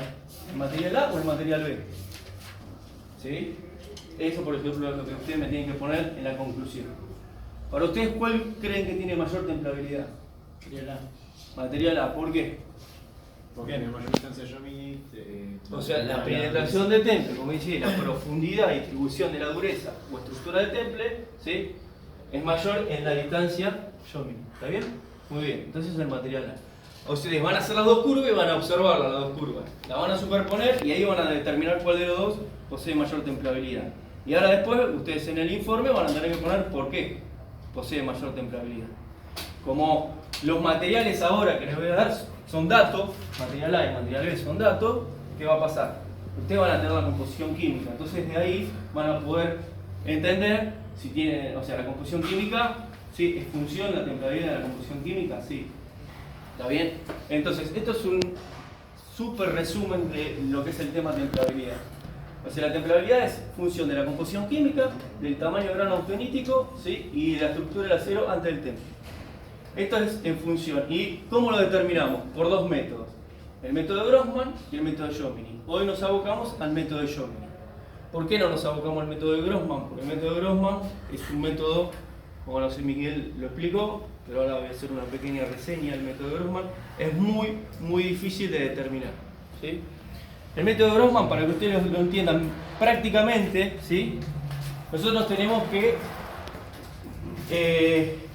¿El material A o el material B? ¿Sí? Eso, por ejemplo, es lo que ustedes me tienen que poner en la conclusión. Para ustedes, ¿cuál creen que tiene mayor templabilidad? Material A. Material A, ¿por qué? Porque tiene mayor distancia Jomini. O sea, la penetración de temple, como dice, la profundidad y distribución de la dureza o estructura de temple, ¿sí? Es mayor en la distancia Jomini. ¿Está bien? Muy bien, entonces es el material A. Ustedes van a hacer las dos curvas y van a observarlas, las dos curvas. La van a superponer y ahí van a determinar cuál de los dos posee mayor templabilidad. Y ahora después, ustedes en el informe van a tener que poner por qué posee mayor templabilidad. Como los materiales ahora que les voy a dar son datos, material A y material B son datos, ¿qué va a pasar? Ustedes van a tener la composición química, entonces de ahí van a poder entender si tiene, o sea, la composición química, ¿sí? ¿Es función la templabilidad de la composición química? Sí. ¿Está bien? Entonces, esto es un súper resumen de lo que es el tema templabilidad. O sea, la templabilidad es función de la composición química, del tamaño del grano austenítico, ¿sí? Y de la estructura del acero antes del temple. Esto es en función. ¿Y cómo lo determinamos? Por dos métodos. El método de Grossman y el método de Jominy. Hoy nos abocamos al método de Jominy. ¿Por qué no nos abocamos al método de Grossman? Porque el método de Grossman es un método, como no sé, Miguel lo explicó, pero ahora voy a hacer una pequeña reseña del método de Grossman. Es muy difícil de determinar, ¿sí? El método de Grossman, para que ustedes lo entiendan prácticamente, ¿sí? Nosotros tenemos que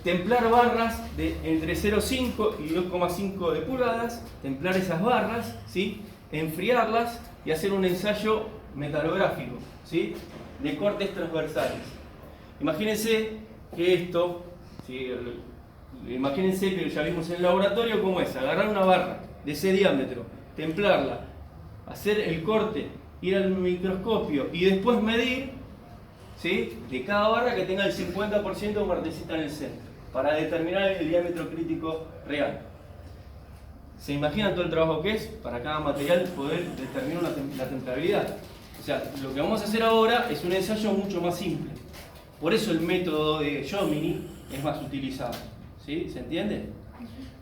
templar barras de entre 0,5 y 2,5 de pulgadas, templar esas barras, ¿sí? Enfriarlas y hacer un ensayo metalográfico, ¿sí? De cortes transversales. Imagínense que esto, ¿sí? Imagínense que ya vimos en el laboratorio cómo es: agarrar una barra de ese diámetro, templarla, hacer el corte, ir al microscopio y después medir, ¿sí? De cada barra que tenga el 50% de martesita en el centro, para determinar el diámetro crítico real. ¿Se imaginan todo el trabajo que es para cada material poder determinar la templabilidad? O sea, lo que vamos a hacer ahora es un ensayo mucho más simple. Por eso el método de Jominy es más utilizado, ¿sí? ¿Se entiende?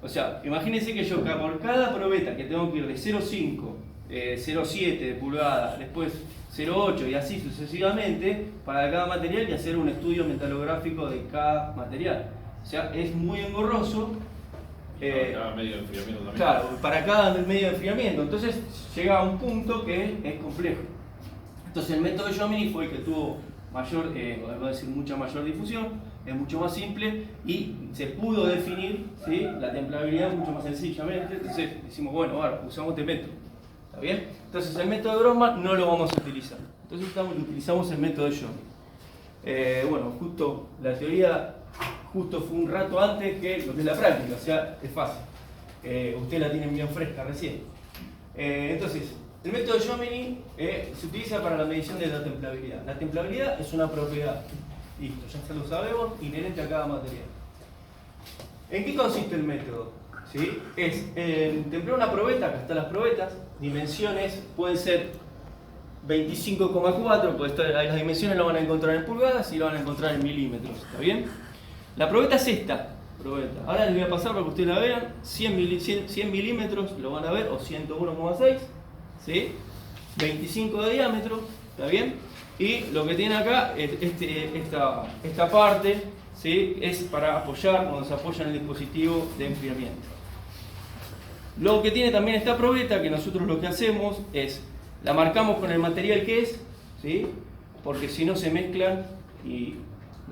O sea, imagínense que yo por cada probeta que tengo que ir de 0,5, 0,7 de pulgada, después 0,8 y así sucesivamente para cada material, y hacer un estudio metalográfico de cada material. O sea, es muy engorroso. Para cada medio de enfriamiento también. Claro, para cada medio de enfriamiento. Entonces llega a un punto que es complejo. Entonces el método de Jominy fue el que tuvo mayor, voy a decir, mucha mayor difusión, es mucho más simple y se pudo definir, ¿sí? La templabilidad mucho más sencillamente. Entonces decimos, bueno, ahora usamos este método. ¿Está bien? Entonces el método de Grossman no lo vamos a utilizar. Entonces utilizamos el método de Jominy. Bueno, justo la teoría fue un rato antes que lo que es la práctica, o sea, es fácil. Ustedes la tienen bien fresca recién. Entonces, el método de Jominy se utiliza para la medición de la templabilidad. La templabilidad es una propiedad, listo, ya se lo sabemos, inherente a cada material. ¿En qué consiste el método? ¿Sí? Es templar una probeta, acá están las probetas, dimensiones pueden ser 25,4, pues las dimensiones lo van a encontrar en pulgadas y lo van a encontrar en milímetros, ¿está bien? La probeta es esta probeta. Ahora les voy a pasar para que ustedes la vean. 100 milímetros lo van a ver, o 101,6, ¿sí? 25 de diámetro, ¿está bien? Y lo que tiene acá es esta parte, ¿sí? Es para apoyar cuando se apoya en el dispositivo de enfriamiento. Lo que tiene también esta probeta, que nosotros lo que hacemos es la marcamos con el material que es, ¿sí? Porque si no se mezclan, y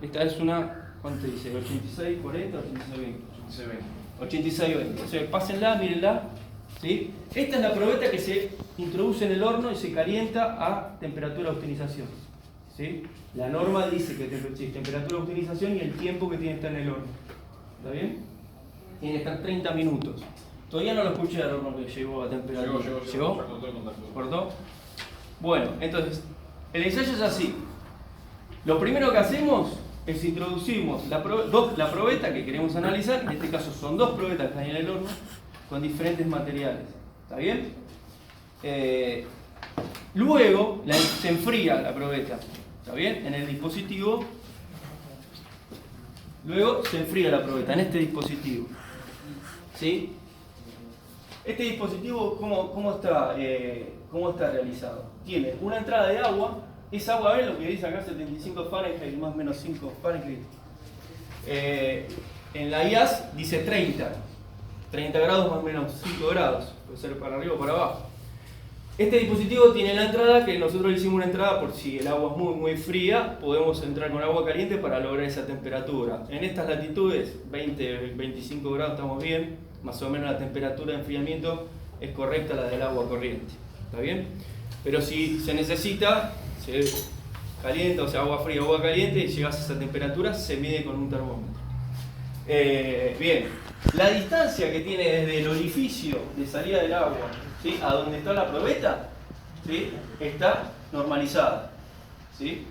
esta es una, ¿cuánto dice? 86, 40, 86, 20. 86, 20. O sea, pásenla, mírenla, ¿sí? Esta es la probeta que se introduce en el horno y se calienta a temperatura de austeinización, ¿sí? La norma dice que temperatura de austeinización y el tiempo que tiene que estar en el horno. ¿Está bien? Tiene que estar 30 minutos. Todavía no lo escuché al horno que llegó a temperatura. Llegó. Ya cortó el contacto. ¿Cortó? Bueno, entonces, el ensayo es así. Lo primero que hacemos es introducimos la probeta que queremos analizar. En este caso son dos probetas que están en el horno con diferentes materiales. ¿Está bien? Luego se enfría la probeta. ¿Está bien? En el dispositivo. Luego se enfría la probeta en este dispositivo. ¿Sí? Este dispositivo, ¿cómo está realizado? Tiene una entrada de agua. Esa agua, ¿ven lo que dice acá? 75 Fahrenheit, más o menos 5 Fahrenheit. En la IAS dice 30 grados más o menos 5 grados. Puede ser para arriba o para abajo. Este dispositivo tiene la entrada, que nosotros le hicimos una entrada por si el agua es muy fría, podemos entrar con agua caliente para lograr esa temperatura. En estas latitudes, 20-25 grados estamos bien, más o menos la temperatura de enfriamiento es correcta, la del agua corriente. ¿Está bien? Pero si se necesita, se calienta, o sea, agua fría o agua caliente, y llegas a esa temperatura, se mide con un termómetro. Bien, la distancia que tiene desde el orificio de salida del agua, ¿sí?, a donde está la probeta, ¿sí?, está normalizada, ¿sí?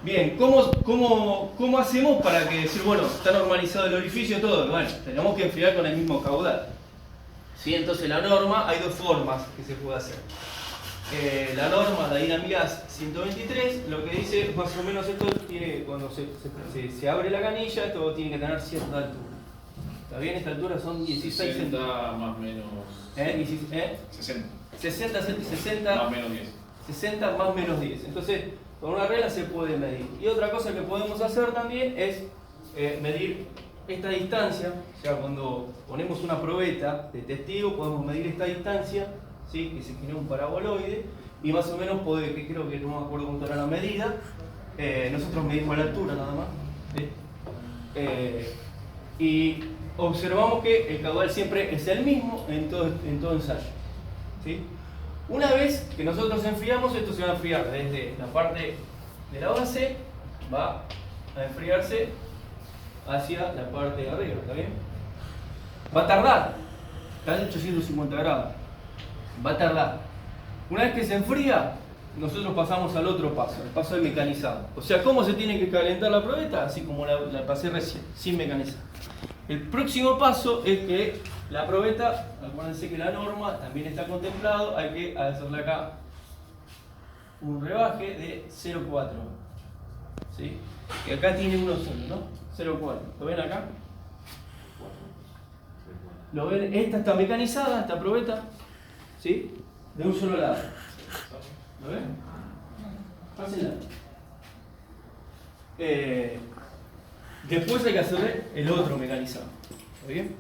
Bien, ¿cómo hacemos para que decir, bueno, está normalizado el orificio y todo? Bueno, tenemos que enfriar con el mismo caudal, ¿sí? Entonces la norma, hay dos formas que se puede hacer. la norma, la DIN AMIGAS 123, lo que dice más o menos esto tiene, cuando se abre la canilla, esto tiene que tener cierta altura. ¿Está bien? Esta altura son 16 60 centímetros. más menos. 60. 60 Más menos 10. 60 más menos 10. Entonces, con una regla se puede medir. Y otra cosa que podemos hacer también es medir esta distancia. O sea, cuando ponemos una probeta de testigo, podemos medir esta distancia, ¿sí? Que se genera un paraboloide. Y más o menos, que creo que no me acuerdo cuánto era la medida, nosotros medimos la altura nada más. ¿Sí? Y observamos que el caudal siempre es el mismo en todo ensayo. ¿Sí? Una vez que nosotros enfriamos, esto se va a enfriar desde la parte de la base, va a enfriarse hacia la parte de arriba, ¿está bien? Va a tardar, está en 850 grados, va a tardar. Una vez que se enfría, nosotros pasamos al otro paso, el paso de mecanizado. O sea, ¿cómo se tiene que calentar la probeta? Así como la pasé recién, sin mecanizar. El próximo paso es que la probeta, acuérdense que la norma también está contemplado, hay que hacerle acá un rebaje de 0,4. ¿Sí? Que acá tiene uno solo, ¿no? 0,4. ¿Lo ven acá? ¿Lo ven? Esta está mecanizada, esta probeta, ¿sí? De un solo lado. ¿Lo ven? Pásenla. Después hay que hacerle el otro mecanizado. ¿Está bien?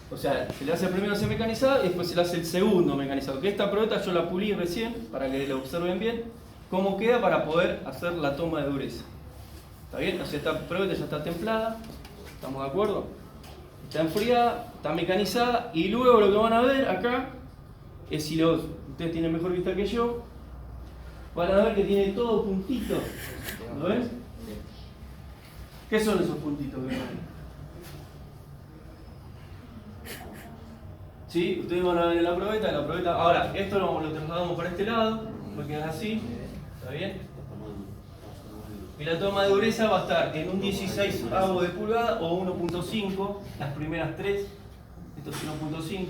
O sea, se le hace primero ese mecanizado y después se le hace el segundo mecanizado. Que esta probeta yo la pulí recién para que lo observen bien cómo queda para poder hacer la toma de dureza. ¿Está bien? O sea, esta probeta ya está templada. ¿Estamos de acuerdo? Está enfriada, está mecanizada y luego lo que van a ver acá es si ustedes tienen mejor vista que yo, van a ver que tiene todo puntito. ¿Lo ven? ¿Qué son esos puntitos que ven? ¿Sí? Ustedes van a ver en la probeta. Ahora, esto lo trasladamos para este lado, va a quedar así, ¿está bien? Y la toma de dureza va a estar en un 16avo de pulgada o 1.5, las primeras tres. Esto es 1.5,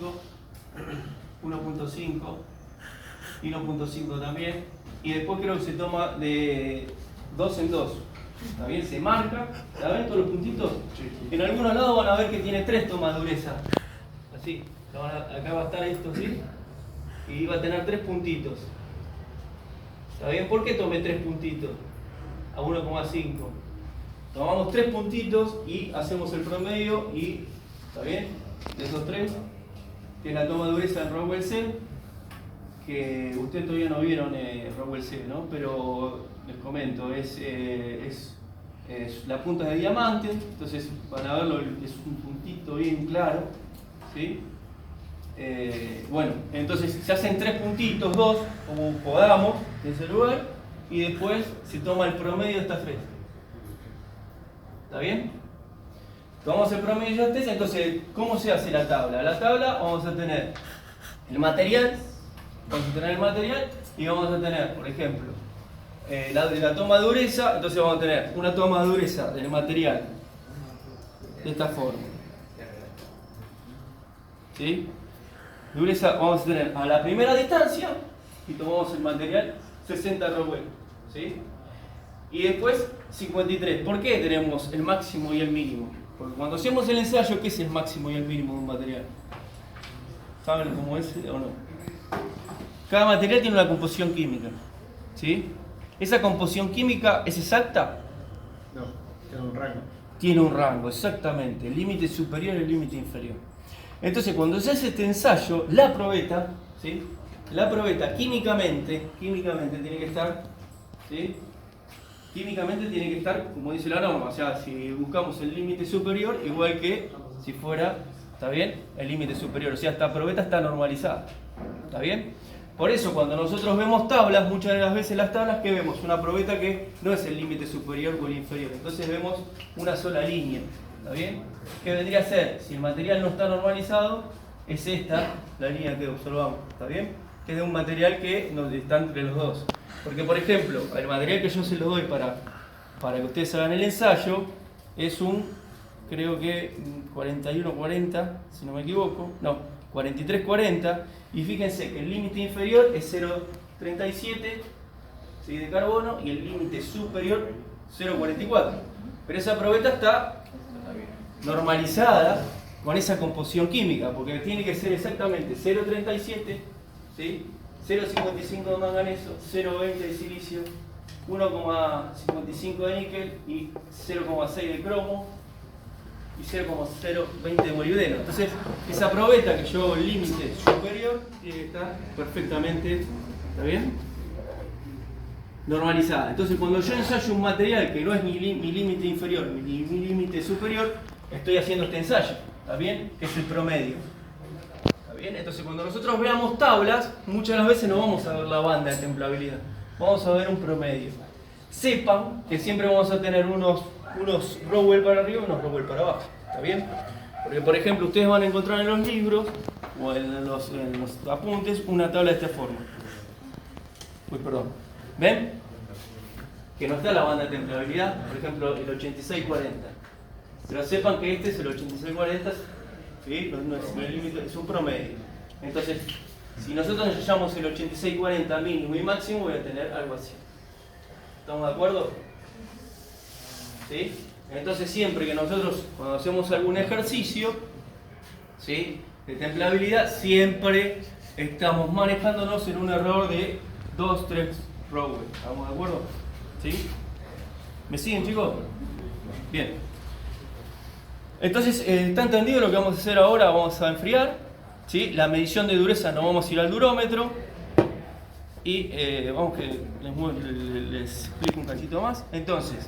1.5 y 1.5 también. Y después creo que se toma de 2 en 2. ¿Está bien? Se marca, ¿la ven todos los puntitos? En algunos lados van a ver que tiene 3 tomas de dureza. Así, acá va a estar esto así. Y va a tener 3 puntitos. ¿Está bien? ¿Por qué tomé 3 puntitos? A 1,5. Tomamos 3 puntitos y hacemos el promedio y, ¿está bien? De esos 3, que es la toma de dureza en Rockwell C, que ustedes todavía no vieron Rockwell C, ¿no? Pero les comento, es la punta de diamante, entonces van a verlo, es un puntito bien claro, ¿sí? Bueno, entonces se hacen 3 puntitos, 2, como podamos, en ese lugar. Y después se toma el promedio de estas 3. ¿Está bien? Tomamos el promedio de estas 3, entonces, ¿cómo se hace la tabla? La tabla vamos a tener el material, y vamos a tener, por ejemplo, la toma de dureza, entonces vamos a tener una toma de dureza del material de esta forma. ¿Sí? Dureza vamos a tener a la primera distancia y tomamos el material 60 Rockwell, ¿sí? Y después 53. ¿Por qué tenemos el máximo y el mínimo? Porque cuando hacemos el ensayo, ¿qué es el máximo y el mínimo de un material? ¿Saben cómo es o no? Cada material tiene una composición química, ¿sí? ¿Esa composición química es exacta? No, tiene un rango. Tiene un rango, exactamente. El límite superior y el límite inferior. Entonces, cuando se hace este ensayo, la probeta, ¿sí? La probeta químicamente tiene que estar, ¿sí? Químicamente tiene que estar, como dice la norma, o sea, si buscamos el límite superior, igual que si fuera, ¿está bien? El límite superior, o sea, esta probeta está normalizada, ¿está bien? Por eso, cuando nosotros vemos tablas, muchas de las veces las tablas, ¿qué vemos? Una probeta que no es el límite superior o el inferior, entonces vemos una sola línea, ¿está bien? ¿Qué vendría a ser? Si el material no está normalizado, es esta la línea que observamos, ¿está bien? Que es de un material que está entre los dos. Porque, por ejemplo, el material que yo se lo doy para que ustedes hagan el ensayo es un, creo que 41-40, si no me equivoco, no, 4340, y fíjense que el límite inferior es 0,37, ¿sí?, de carbono, y el límite superior 0,44. Pero esa probeta está normalizada con esa composición química, porque tiene que ser exactamente 0,37, ¿sí?, 0,55 de manganeso, 0,20 de silicio, 1,55 de níquel y 0,6 de cromo y 0,020 de molibdeno. Entonces, esa probeta que yo hago el límite superior tiene que estar perfectamente, ¿está bien?, normalizada. Entonces, cuando yo ensayo un material que no es mi límite inferior ni mi límite superior, estoy haciendo este ensayo, ¿está bien?, que es el promedio. ¿Está bien? Entonces, cuando nosotros veamos tablas, muchas de las veces no vamos a ver la banda de templabilidad, vamos a ver un promedio. Sepan que siempre vamos a tener unos Rowell para arriba y unos Rowell para abajo, ¿está bien? Porque, por ejemplo, ustedes van a encontrar en los libros o en los apuntes una tabla de esta forma. Uy, perdón. ¿Ven? Que no está la banda de templabilidad, por ejemplo, el 8640. Pero sepan que este es el 8640, ¿sí? No es el límite, es un promedio. Entonces, si nosotros ensayamos el 8640 mínimo y máximo, voy a tener algo así. ¿Estamos de acuerdo? ¿Sí? Entonces, siempre que nosotros, cuando hacemos algún ejercicio, ¿sí?, de templabilidad, siempre estamos manejándonos en un error de 2-3 Rowell. ¿Estamos de acuerdo? ¿Sí? ¿Me siguen, chicos? Bien. Entonces, ¿está entendido lo que vamos a hacer ahora? Vamos a enfriar, ¿sí? La medición de dureza no vamos a ir al durómetro. Y vamos que les explico un cachito más. Entonces,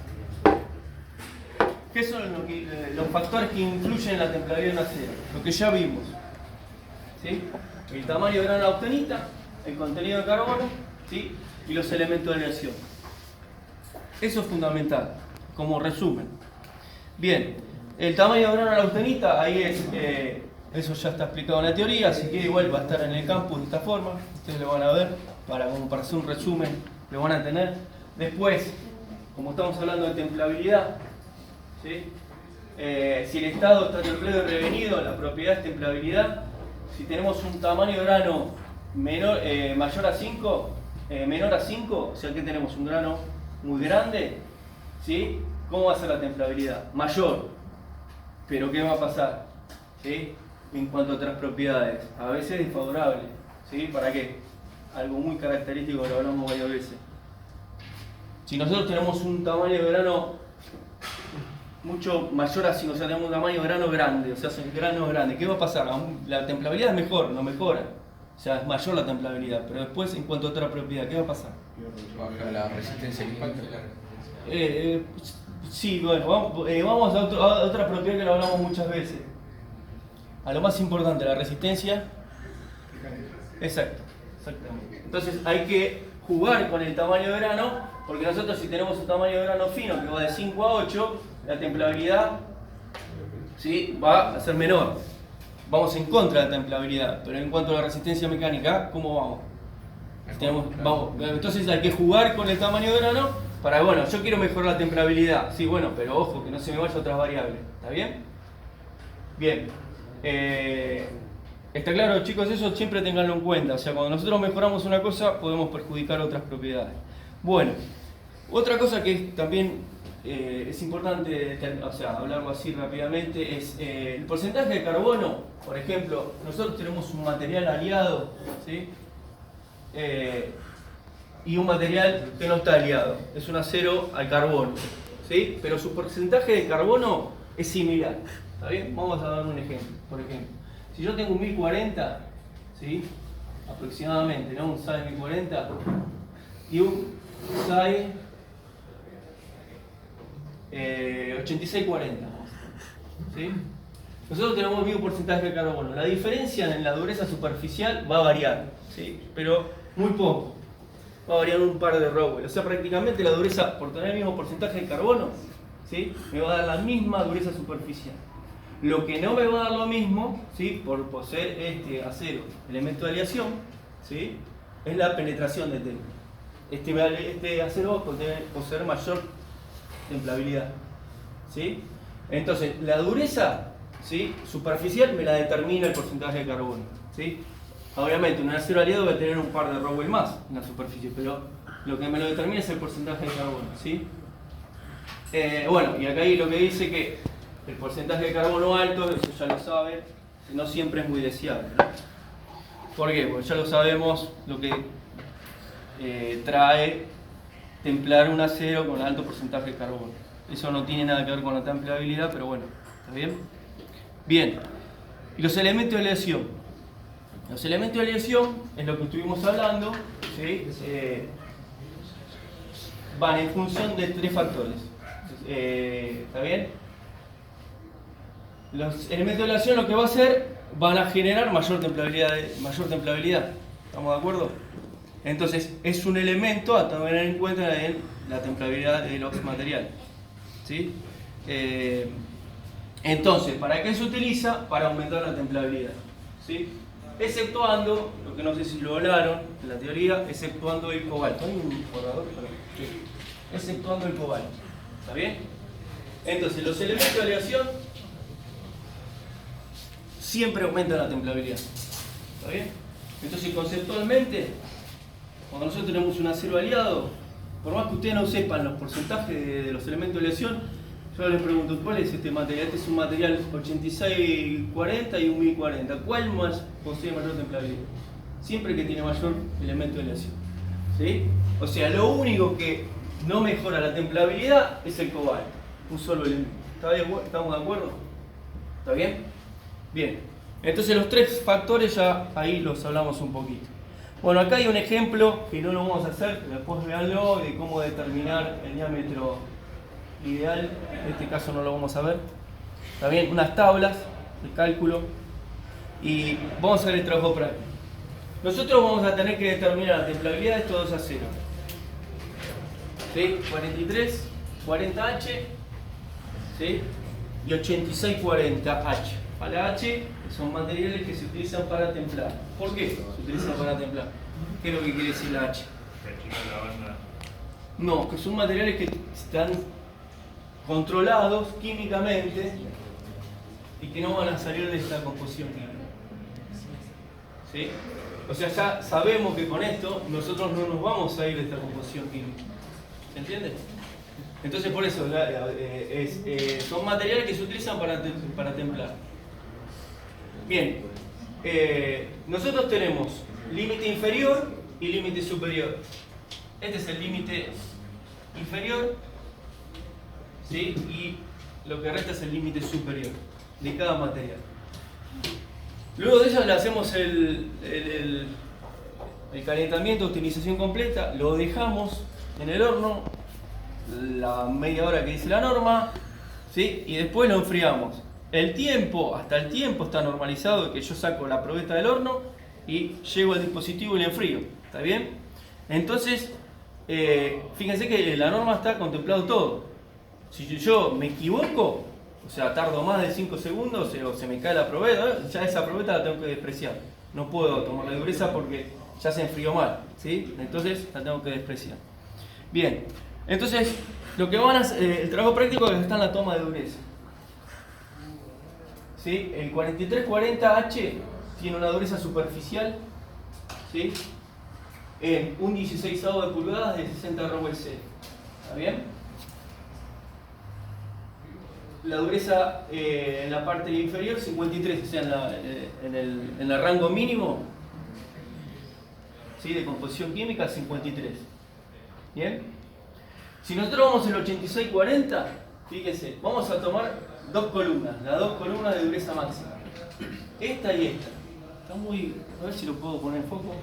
¿qué son los factores que influyen en la templabilidad de un acero? Lo que ya vimos, ¿sí? El tamaño de granula austenita, el contenido de carbono, ¿sí?, y los elementos de aleación. Eso es fundamental, como resumen. Bien, el tamaño de granula austenita, ahí es, eso ya está explicado en la teoría, así que igual va a estar en el campus de esta forma. Ustedes lo van a ver, como para hacer un resumen, lo van a tener. Después, como estamos hablando de templabilidad, ¿sí?, si el estado está templado y revenido, la propiedad es templabilidad. Si tenemos un tamaño de grano mayor a 5, menor a 5, o sea que tenemos un grano muy grande, ¿sí?, ¿cómo va a ser la templabilidad? Mayor. Pero ¿qué va a pasar? ¿Sí? En cuanto a otras propiedades, a veces desfavorable. ¿Sí? ¿Para qué? Algo muy característico que lo hablamos varias veces. Si nosotros tenemos un tamaño de grano mucho mayor a 5, o sea, tenemos un tamaño de grano grande, o sea, el grano es grande, ¿qué va a pasar? La templabilidad es mejor, no mejora. O sea, es mayor la templabilidad, pero después, en cuanto a otra propiedad, ¿qué va a pasar? Baja la resistencia al impacto. Sí, bueno, vamos a otra propiedad que lo hablamos muchas veces. A lo más importante, la resistencia. Exacto, exactamente. Entonces hay que jugar con el tamaño de grano, porque nosotros si tenemos un tamaño de grano fino que va de 5 a 8, la templabilidad, ¿sí?, va a ser menor. Vamos en contra de la templabilidad, pero en cuanto a la resistencia mecánica, ¿cómo vamos? Entonces hay que jugar con el tamaño de grano para, bueno, yo quiero mejorar la templabilidad. Sí, bueno, pero ojo, que no se me vaya otras variables. ¿Está bien? Bien. ¿Está claro, chicos? Eso siempre tenganlo en cuenta. O sea, cuando nosotros mejoramos una cosa, podemos perjudicar otras propiedades. Bueno, otra cosa que también es importante, o sea, hablarlo así rápidamente, es el porcentaje de carbono. Por ejemplo, nosotros tenemos un material aliado, ¿sí?, y un material que no está aliado. Es un acero al carbono, ¿sí?, pero su porcentaje de carbono es similar. ¿Está bien? Vamos a dar un ejemplo. Por ejemplo, si yo tengo un 1040, ¿sí?, aproximadamente, ¿no?, un SAE 1040 y un SAE 8640, ¿sí? Nosotros tenemos el mismo porcentaje de carbono. La diferencia en la dureza superficial va a variar, ¿sí?, pero muy poco. Va a variar un par de Rowell. O sea, prácticamente la dureza, por tener el mismo porcentaje de carbono, ¿sí?, me va a dar la misma dureza superficial. Lo que no me va a dar lo mismo, ¿sí?, por poseer este acero, elemento de aleación, ¿sí?, es la penetración de temple. Este acero va a poseer mayor templabilidad, ¿sí? Entonces, la dureza, ¿sí? Superficial me la determina el porcentaje de carbono, ¿sí? Obviamente un acero aliado va a tener un par de Rowell más en la superficie, pero lo que me lo determina es el porcentaje de carbono, ¿sí? Bueno, y acá ahí lo que dice que el porcentaje de carbono alto, eso ya lo saben, no siempre es muy deseable, ¿no? ¿Por qué? Porque ya lo sabemos lo que trae templar un acero con alto porcentaje de carbono. Eso no tiene nada que ver con la templeabilidad, pero bueno, ¿está bien? Bien, y los elementos de aleación. Los elementos de aleación es lo que estuvimos hablando, ¿sí? Van en función de tres factores. ¿Está bien? Los elementos de aleación lo que va a hacer, van a generar mayor templabilidad. ¿Estamos de acuerdo? Entonces, es un elemento a tener en cuenta en la templabilidad de los materiales, ¿sí? Entonces, ¿para qué se utiliza? Para aumentar la templabilidad, ¿sí? Exceptuando, lo que no sé si lo hablaron en la teoría, exceptuando el cobalto. ¿Hay un borrador? Sí. Exceptuando el cobalto. ¿Está bien? Entonces, los elementos de aleación siempre aumentan la templabilidad. ¿Está bien? Entonces, conceptualmente, cuando nosotros tenemos un acero aliado, por más que ustedes no sepan los porcentajes de los elementos de aleación, yo les pregunto, ¿cuál es este material? Este es un material 8640 y un 1040. ¿Cuál más posee mayor templabilidad? Siempre que tiene mayor elemento de aleación, ¿sí? O sea, lo único que no mejora la templabilidad es el cobalto, un solo elemento. ¿Estamos de acuerdo? ¿Está bien? Bien. Entonces los tres factores ya ahí los hablamos un poquito. Bueno, acá hay un ejemplo que no lo vamos a hacer, después veanlo, de cómo determinar el diámetro ideal. En este caso no lo vamos a ver. Está bien, unas tablas de cálculo y vamos a ver el trabajo práctico. Nosotros vamos a tener que determinar la templabilidad de estos dos aceros, ¿sí? 43, 40H, ¿sí? Y 8640H. Para H son materiales que se utilizan para templar. ¿Por qué se utilizan para templar? ¿Qué es lo que quiere decir la H? No, que son materiales que están controlados químicamente y que no van a salir de esta composición química, ¿sí? O sea, ya sabemos que con esto nosotros no nos vamos a ir de esta composición química. ¿Se entiende? Entonces por eso son materiales que se utilizan para templar. Bien, nosotros tenemos límite inferior y límite superior. Este es el límite inferior, ¿sí? Y lo que resta es el límite superior de cada material. Luego de eso le hacemos el calentamiento, optimización completa, lo dejamos en el horno la media hora que dice la norma, ¿sí? Y después lo enfriamos. Hasta el tiempo está normalizado de que yo saco la probeta del horno y llego al dispositivo y le enfrío. ¿Está bien? Entonces, fíjense que la norma está contemplado todo. Si yo me equivoco, o sea, tardo más de 5 segundos o se me cae la probeta, ya esa probeta la tengo que despreciar. No puedo tomar la dureza porque ya se enfrió mal, ¿sí? Entonces la tengo que despreciar. Bien, entonces lo que van a hacer, el trabajo práctico está en la toma de dureza. ¿Sí? El 4340H tiene una dureza superficial, ¿sí? En un 16avo de pulgadas de 60 Rowell C. ¿Está bien? La dureza en la parte inferior 53, o sea, en el rango mínimo, ¿sí? De composición química 53. ¿Bien? Si nosotros vamos al 8640, fíjense, vamos a tomar dos columnas, las dos columnas de dureza máxima. Esta y esta. Está muy... A ver si lo puedo poner en foco.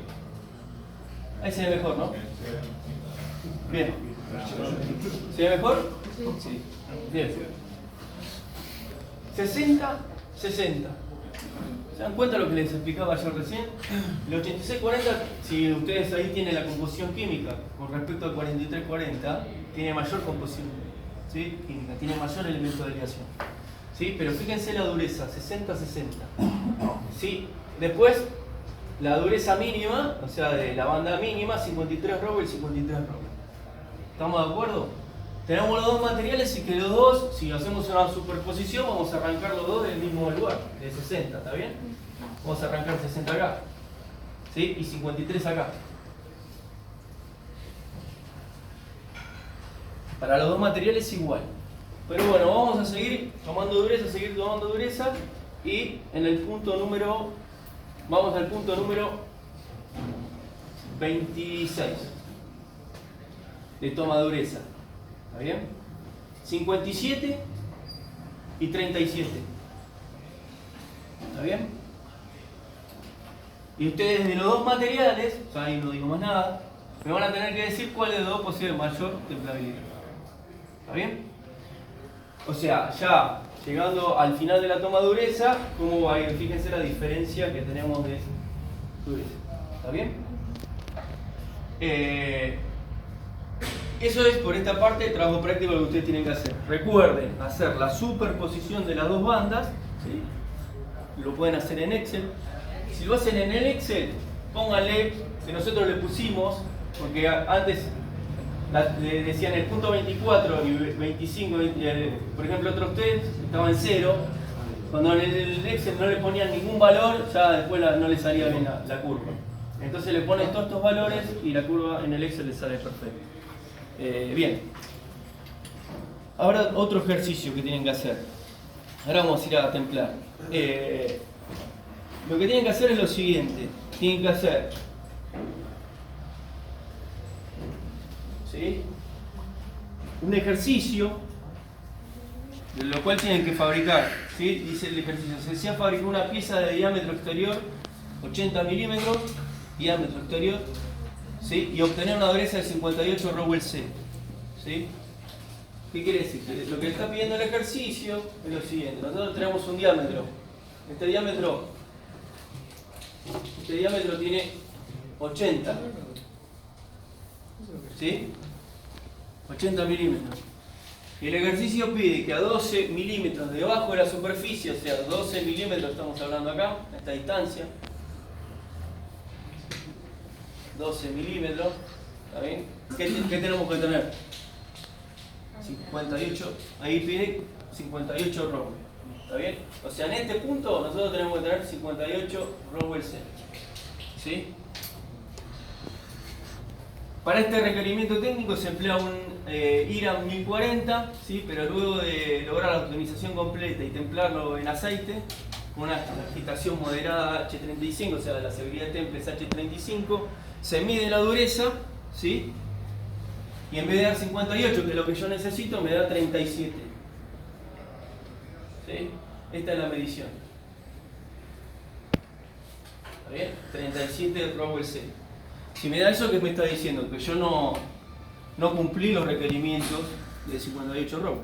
Ahí se ve mejor, ¿no? Bien. ¿Se ve mejor? Sí. Bien. 60, 60. ¿Se dan cuenta de lo que les explicaba yo recién? El 8640, si ustedes ahí tienen la composición química con respecto al 4340, tiene mayor composición, ¿sí? Química, tiene mayor elemento de aleación, ¿sí? Pero fíjense la dureza, 60-60, ¿sí? Después, la dureza mínima, o sea, de la banda mínima, 53 Rowell, 53 Rowell. ¿Estamos de acuerdo? tenemos los dos materiales y que los dos, si hacemos una superposición, vamos a arrancar los dos del mismo lugar, de 60, ¿está bien? Vamos a arrancar 60 acá, ¿sí? Y 53 acá. Para los dos materiales igual. Pero bueno, vamos a seguir tomando dureza, y en el punto número, vamos al punto número 26 de toma dureza. ¿Está bien? 57 y 37. ¿Está bien? Y ustedes de los dos materiales, o sea, ahí no digo más nada, me van a tener que decir cuál de los dos posee mayor templabilidad. ¿Está bien? O sea, ya llegando al final de la toma de dureza, ¿cómo va a ir? Fíjense la diferencia que tenemos de dureza. ¿Está bien? Eso es por esta parte el trabajo práctico que ustedes tienen que hacer. Recuerden hacer la superposición de las dos bandas, ¿sí? Lo pueden hacer en Excel. Si lo hacen en el Excel, pónganle que nosotros le pusimos, porque antes le decían el punto 24 y 25, por ejemplo, otros ustedes estaban en 0. Cuando en el Excel no le ponían ningún valor, ya después no le salía bien la curva. Entonces le ponen todos estos valores y la curva en el Excel le sale perfecto. Bien. Ahora otro ejercicio que tienen que hacer. Ahora vamos a ir a templar. Lo que tienen que hacer es lo siguiente. Tienen que hacer, ¿sí?, un ejercicio de lo cual tienen que fabricar, ¿sí? Dice el ejercicio, se desea fabricar una pieza de diámetro exterior 80 milímetros, diámetro exterior, ¿sí?, y obtener una dureza de 58 Rowell C, ¿sí? ¿Qué quiere decir? Lo que está pidiendo el ejercicio es lo siguiente. Nosotros tenemos un diámetro. Este diámetro tiene 80, ¿sí?, 80 milímetros. Y el ejercicio pide que a 12 milímetros debajo de la superficie, o sea, 12 milímetros estamos hablando acá, a esta distancia, 12 milímetros, ¿está bien? ¿Qué tenemos que tener? 58, ahí pide 58 Rowell, ¿está bien? O sea, en este punto nosotros tenemos que tener 58 Rowell C, ¿sí? Para este requerimiento técnico se emplea un IRAM 1040, ¿sí? Pero luego de lograr la optimización completa y templarlo en aceite, con una agitación moderada H35, o sea, la seguridad de temple es H35, se mide la dureza, ¿sí?, y en vez de dar 58, que es lo que yo necesito, me da 37. ¿Sí? Esta es la medición. ¿Está bien? 37 Rowell C. Si me da eso, ¿qué me está diciendo? Que yo no cumplí los requerimientos de 58 Rowell.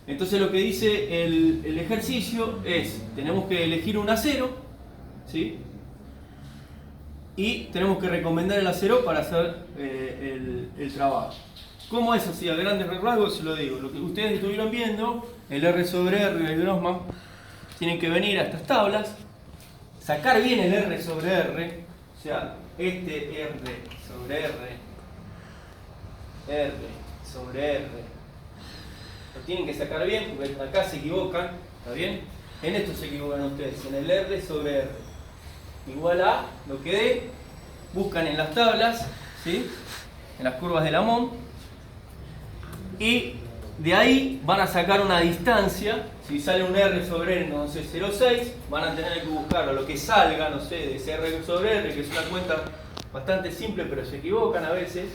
Entonces lo que dice el ejercicio es, tenemos que elegir un acero, ¿sí?, y tenemos que recomendar el acero para hacer el trabajo. ¿Cómo es así? A grandes rasgos se lo digo. Lo que ustedes estuvieron viendo, el R sobre R del Grossman, tienen que venir a estas tablas, sacar bien el R sobre R, o sea, este R sobre R, R sobre R, lo tienen que sacar bien porque acá se equivocan, ¿está bien? En esto se equivocan ustedes, en el R sobre R. Igual a lo que dé, buscan en las tablas, ¿sí?, en las curvas de Lamont, y de ahí van a sacar una distancia. Si sale un R sobre R, no sé, 0,6, van a tener que buscarlo, lo que salga, no sé, de ese R sobre R, que es una cuenta bastante simple, pero se equivocan a veces,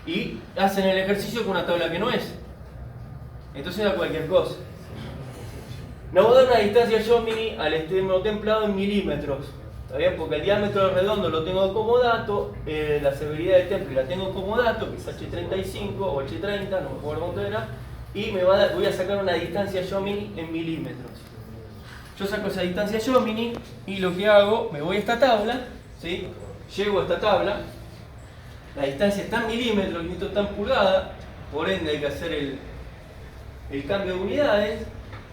y hacen el ejercicio con una tabla que no es. Entonces da cualquier cosa. Nos va a dar una distancia Jomini al extremo templado en milímetros. ¿Está bien? Porque el diámetro redondo lo tengo como dato, la severidad de temple la tengo como dato, que es H35 o H30, no me acuerdo cuánto era, y voy a sacar una distancia Jomini en milímetros. Yo saco esa distancia Jomini y lo que hago, me voy a esta tabla, ¿sí?, llego a esta tabla, la distancia está en milímetros y esto está en pulgadas, por ende hay que hacer el cambio de unidades,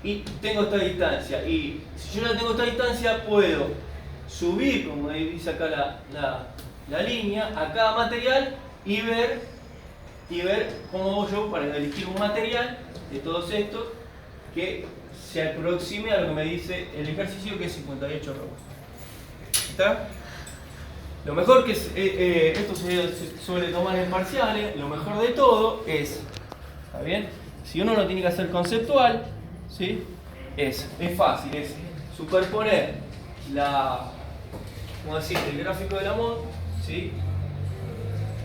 y tengo esta distancia. Y si yo ya tengo esta distancia, puedo subir, como dice acá la línea, a cada material y ver y ver cómo hago yo para elegir un material de todos estos que se aproxime a lo que me dice el ejercicio, que es 58 robos. ¿Está? Lo mejor que esto se suele tomar en parciales, lo mejor de todo es, ¿está bien? Si uno lo tiene que hacer conceptual, ¿sí? Es fácil, es superponer ¿cómo decir? El gráfico de Lamont, ¿sí?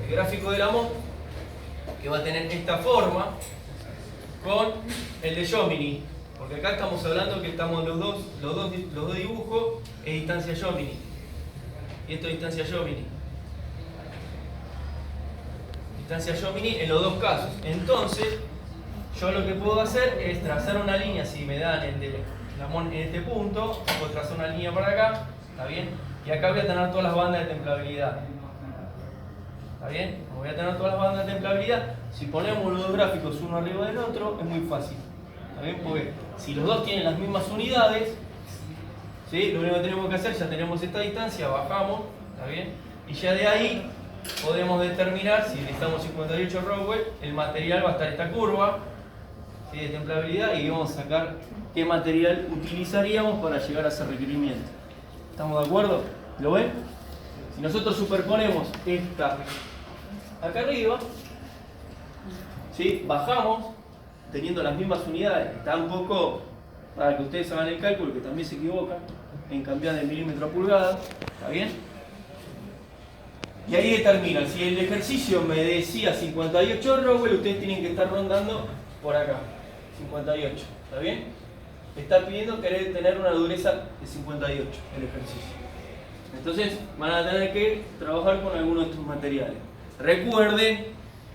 El gráfico de Lamont, que va a tener esta forma, con el de Jomini, porque acá estamos hablando que estamos los dos dibujos es distancia Jomini, y esto es distancia Jomini. Distancia Jomini en los dos casos. Entonces, yo lo que puedo hacer es trazar una línea, si me dan el de Lamont en este punto, puedo trazar una línea para acá, ¿está bien? Y acá voy a tener todas las bandas de templabilidad. ¿Está bien? Como voy a tener todas las bandas de templabilidad, si ponemos los dos gráficos uno arriba del otro, es muy fácil. ¿Está bien? Porque si los dos tienen las mismas unidades, ¿sí? Lo único que tenemos que hacer, ya tenemos esta distancia, bajamos, ¿está bien? Y ya de ahí podemos determinar, si necesitamos 58 Rowell, el material va a estar esta curva, ¿sí? De templabilidad, y vamos a sacar qué material utilizaríamos para llegar a ese requerimiento. ¿Estamos de acuerdo? ¿Lo ven? Si nosotros superponemos esta acá arriba, ¿sí? Bajamos teniendo las mismas unidades. Está un poco, para que ustedes hagan el cálculo, que también se equivocan en cambiar de milímetro a pulgada. ¿Está bien? Y ahí determinan. Si el ejercicio me decía 58 Rowell, ustedes tienen que estar rondando por acá. 58. ¿Está bien? Está pidiendo querer tener una dureza de 58 el ejercicio. Entonces van a tener que trabajar con alguno de estos materiales. Recuerden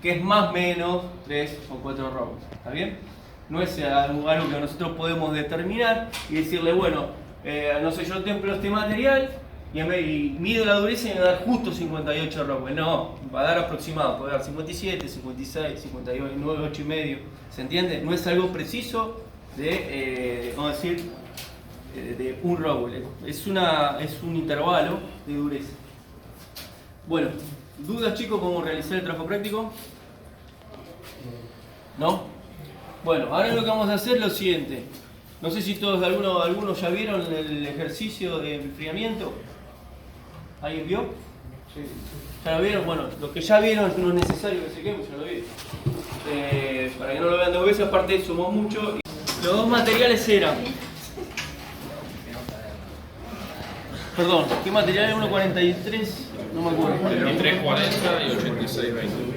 que es más o menos 3 o 4 Rowell. ¿Está bien? No es algo que nosotros podemos determinar y decirle, bueno, no sé, yo templo este material y mido la dureza y me va a dar justo 58 Rowell. No, va a dar aproximado, puede dar 57, 56, 58, 8 y medio. ¿Se entiende? No es algo preciso vamos a decir, de un Rowell. Es un intervalo de dureza. Bueno, ¿dudas, chicos, cómo realizar el trabajo práctico? ¿No? Bueno, ahora lo que vamos a hacer es lo siguiente. No sé si todos, algunos ya vieron el ejercicio de enfriamiento. ¿Alguien vio? Sí. ¿Ya lo vieron? Bueno, los que ya vieron no es necesario que se queden, ya lo vieron. Para que no lo vean dos veces, aparte somos muchos. Los dos materiales eran... Perdón, ¿qué material es 1.43? No me acuerdo. 23.40 y 86.20.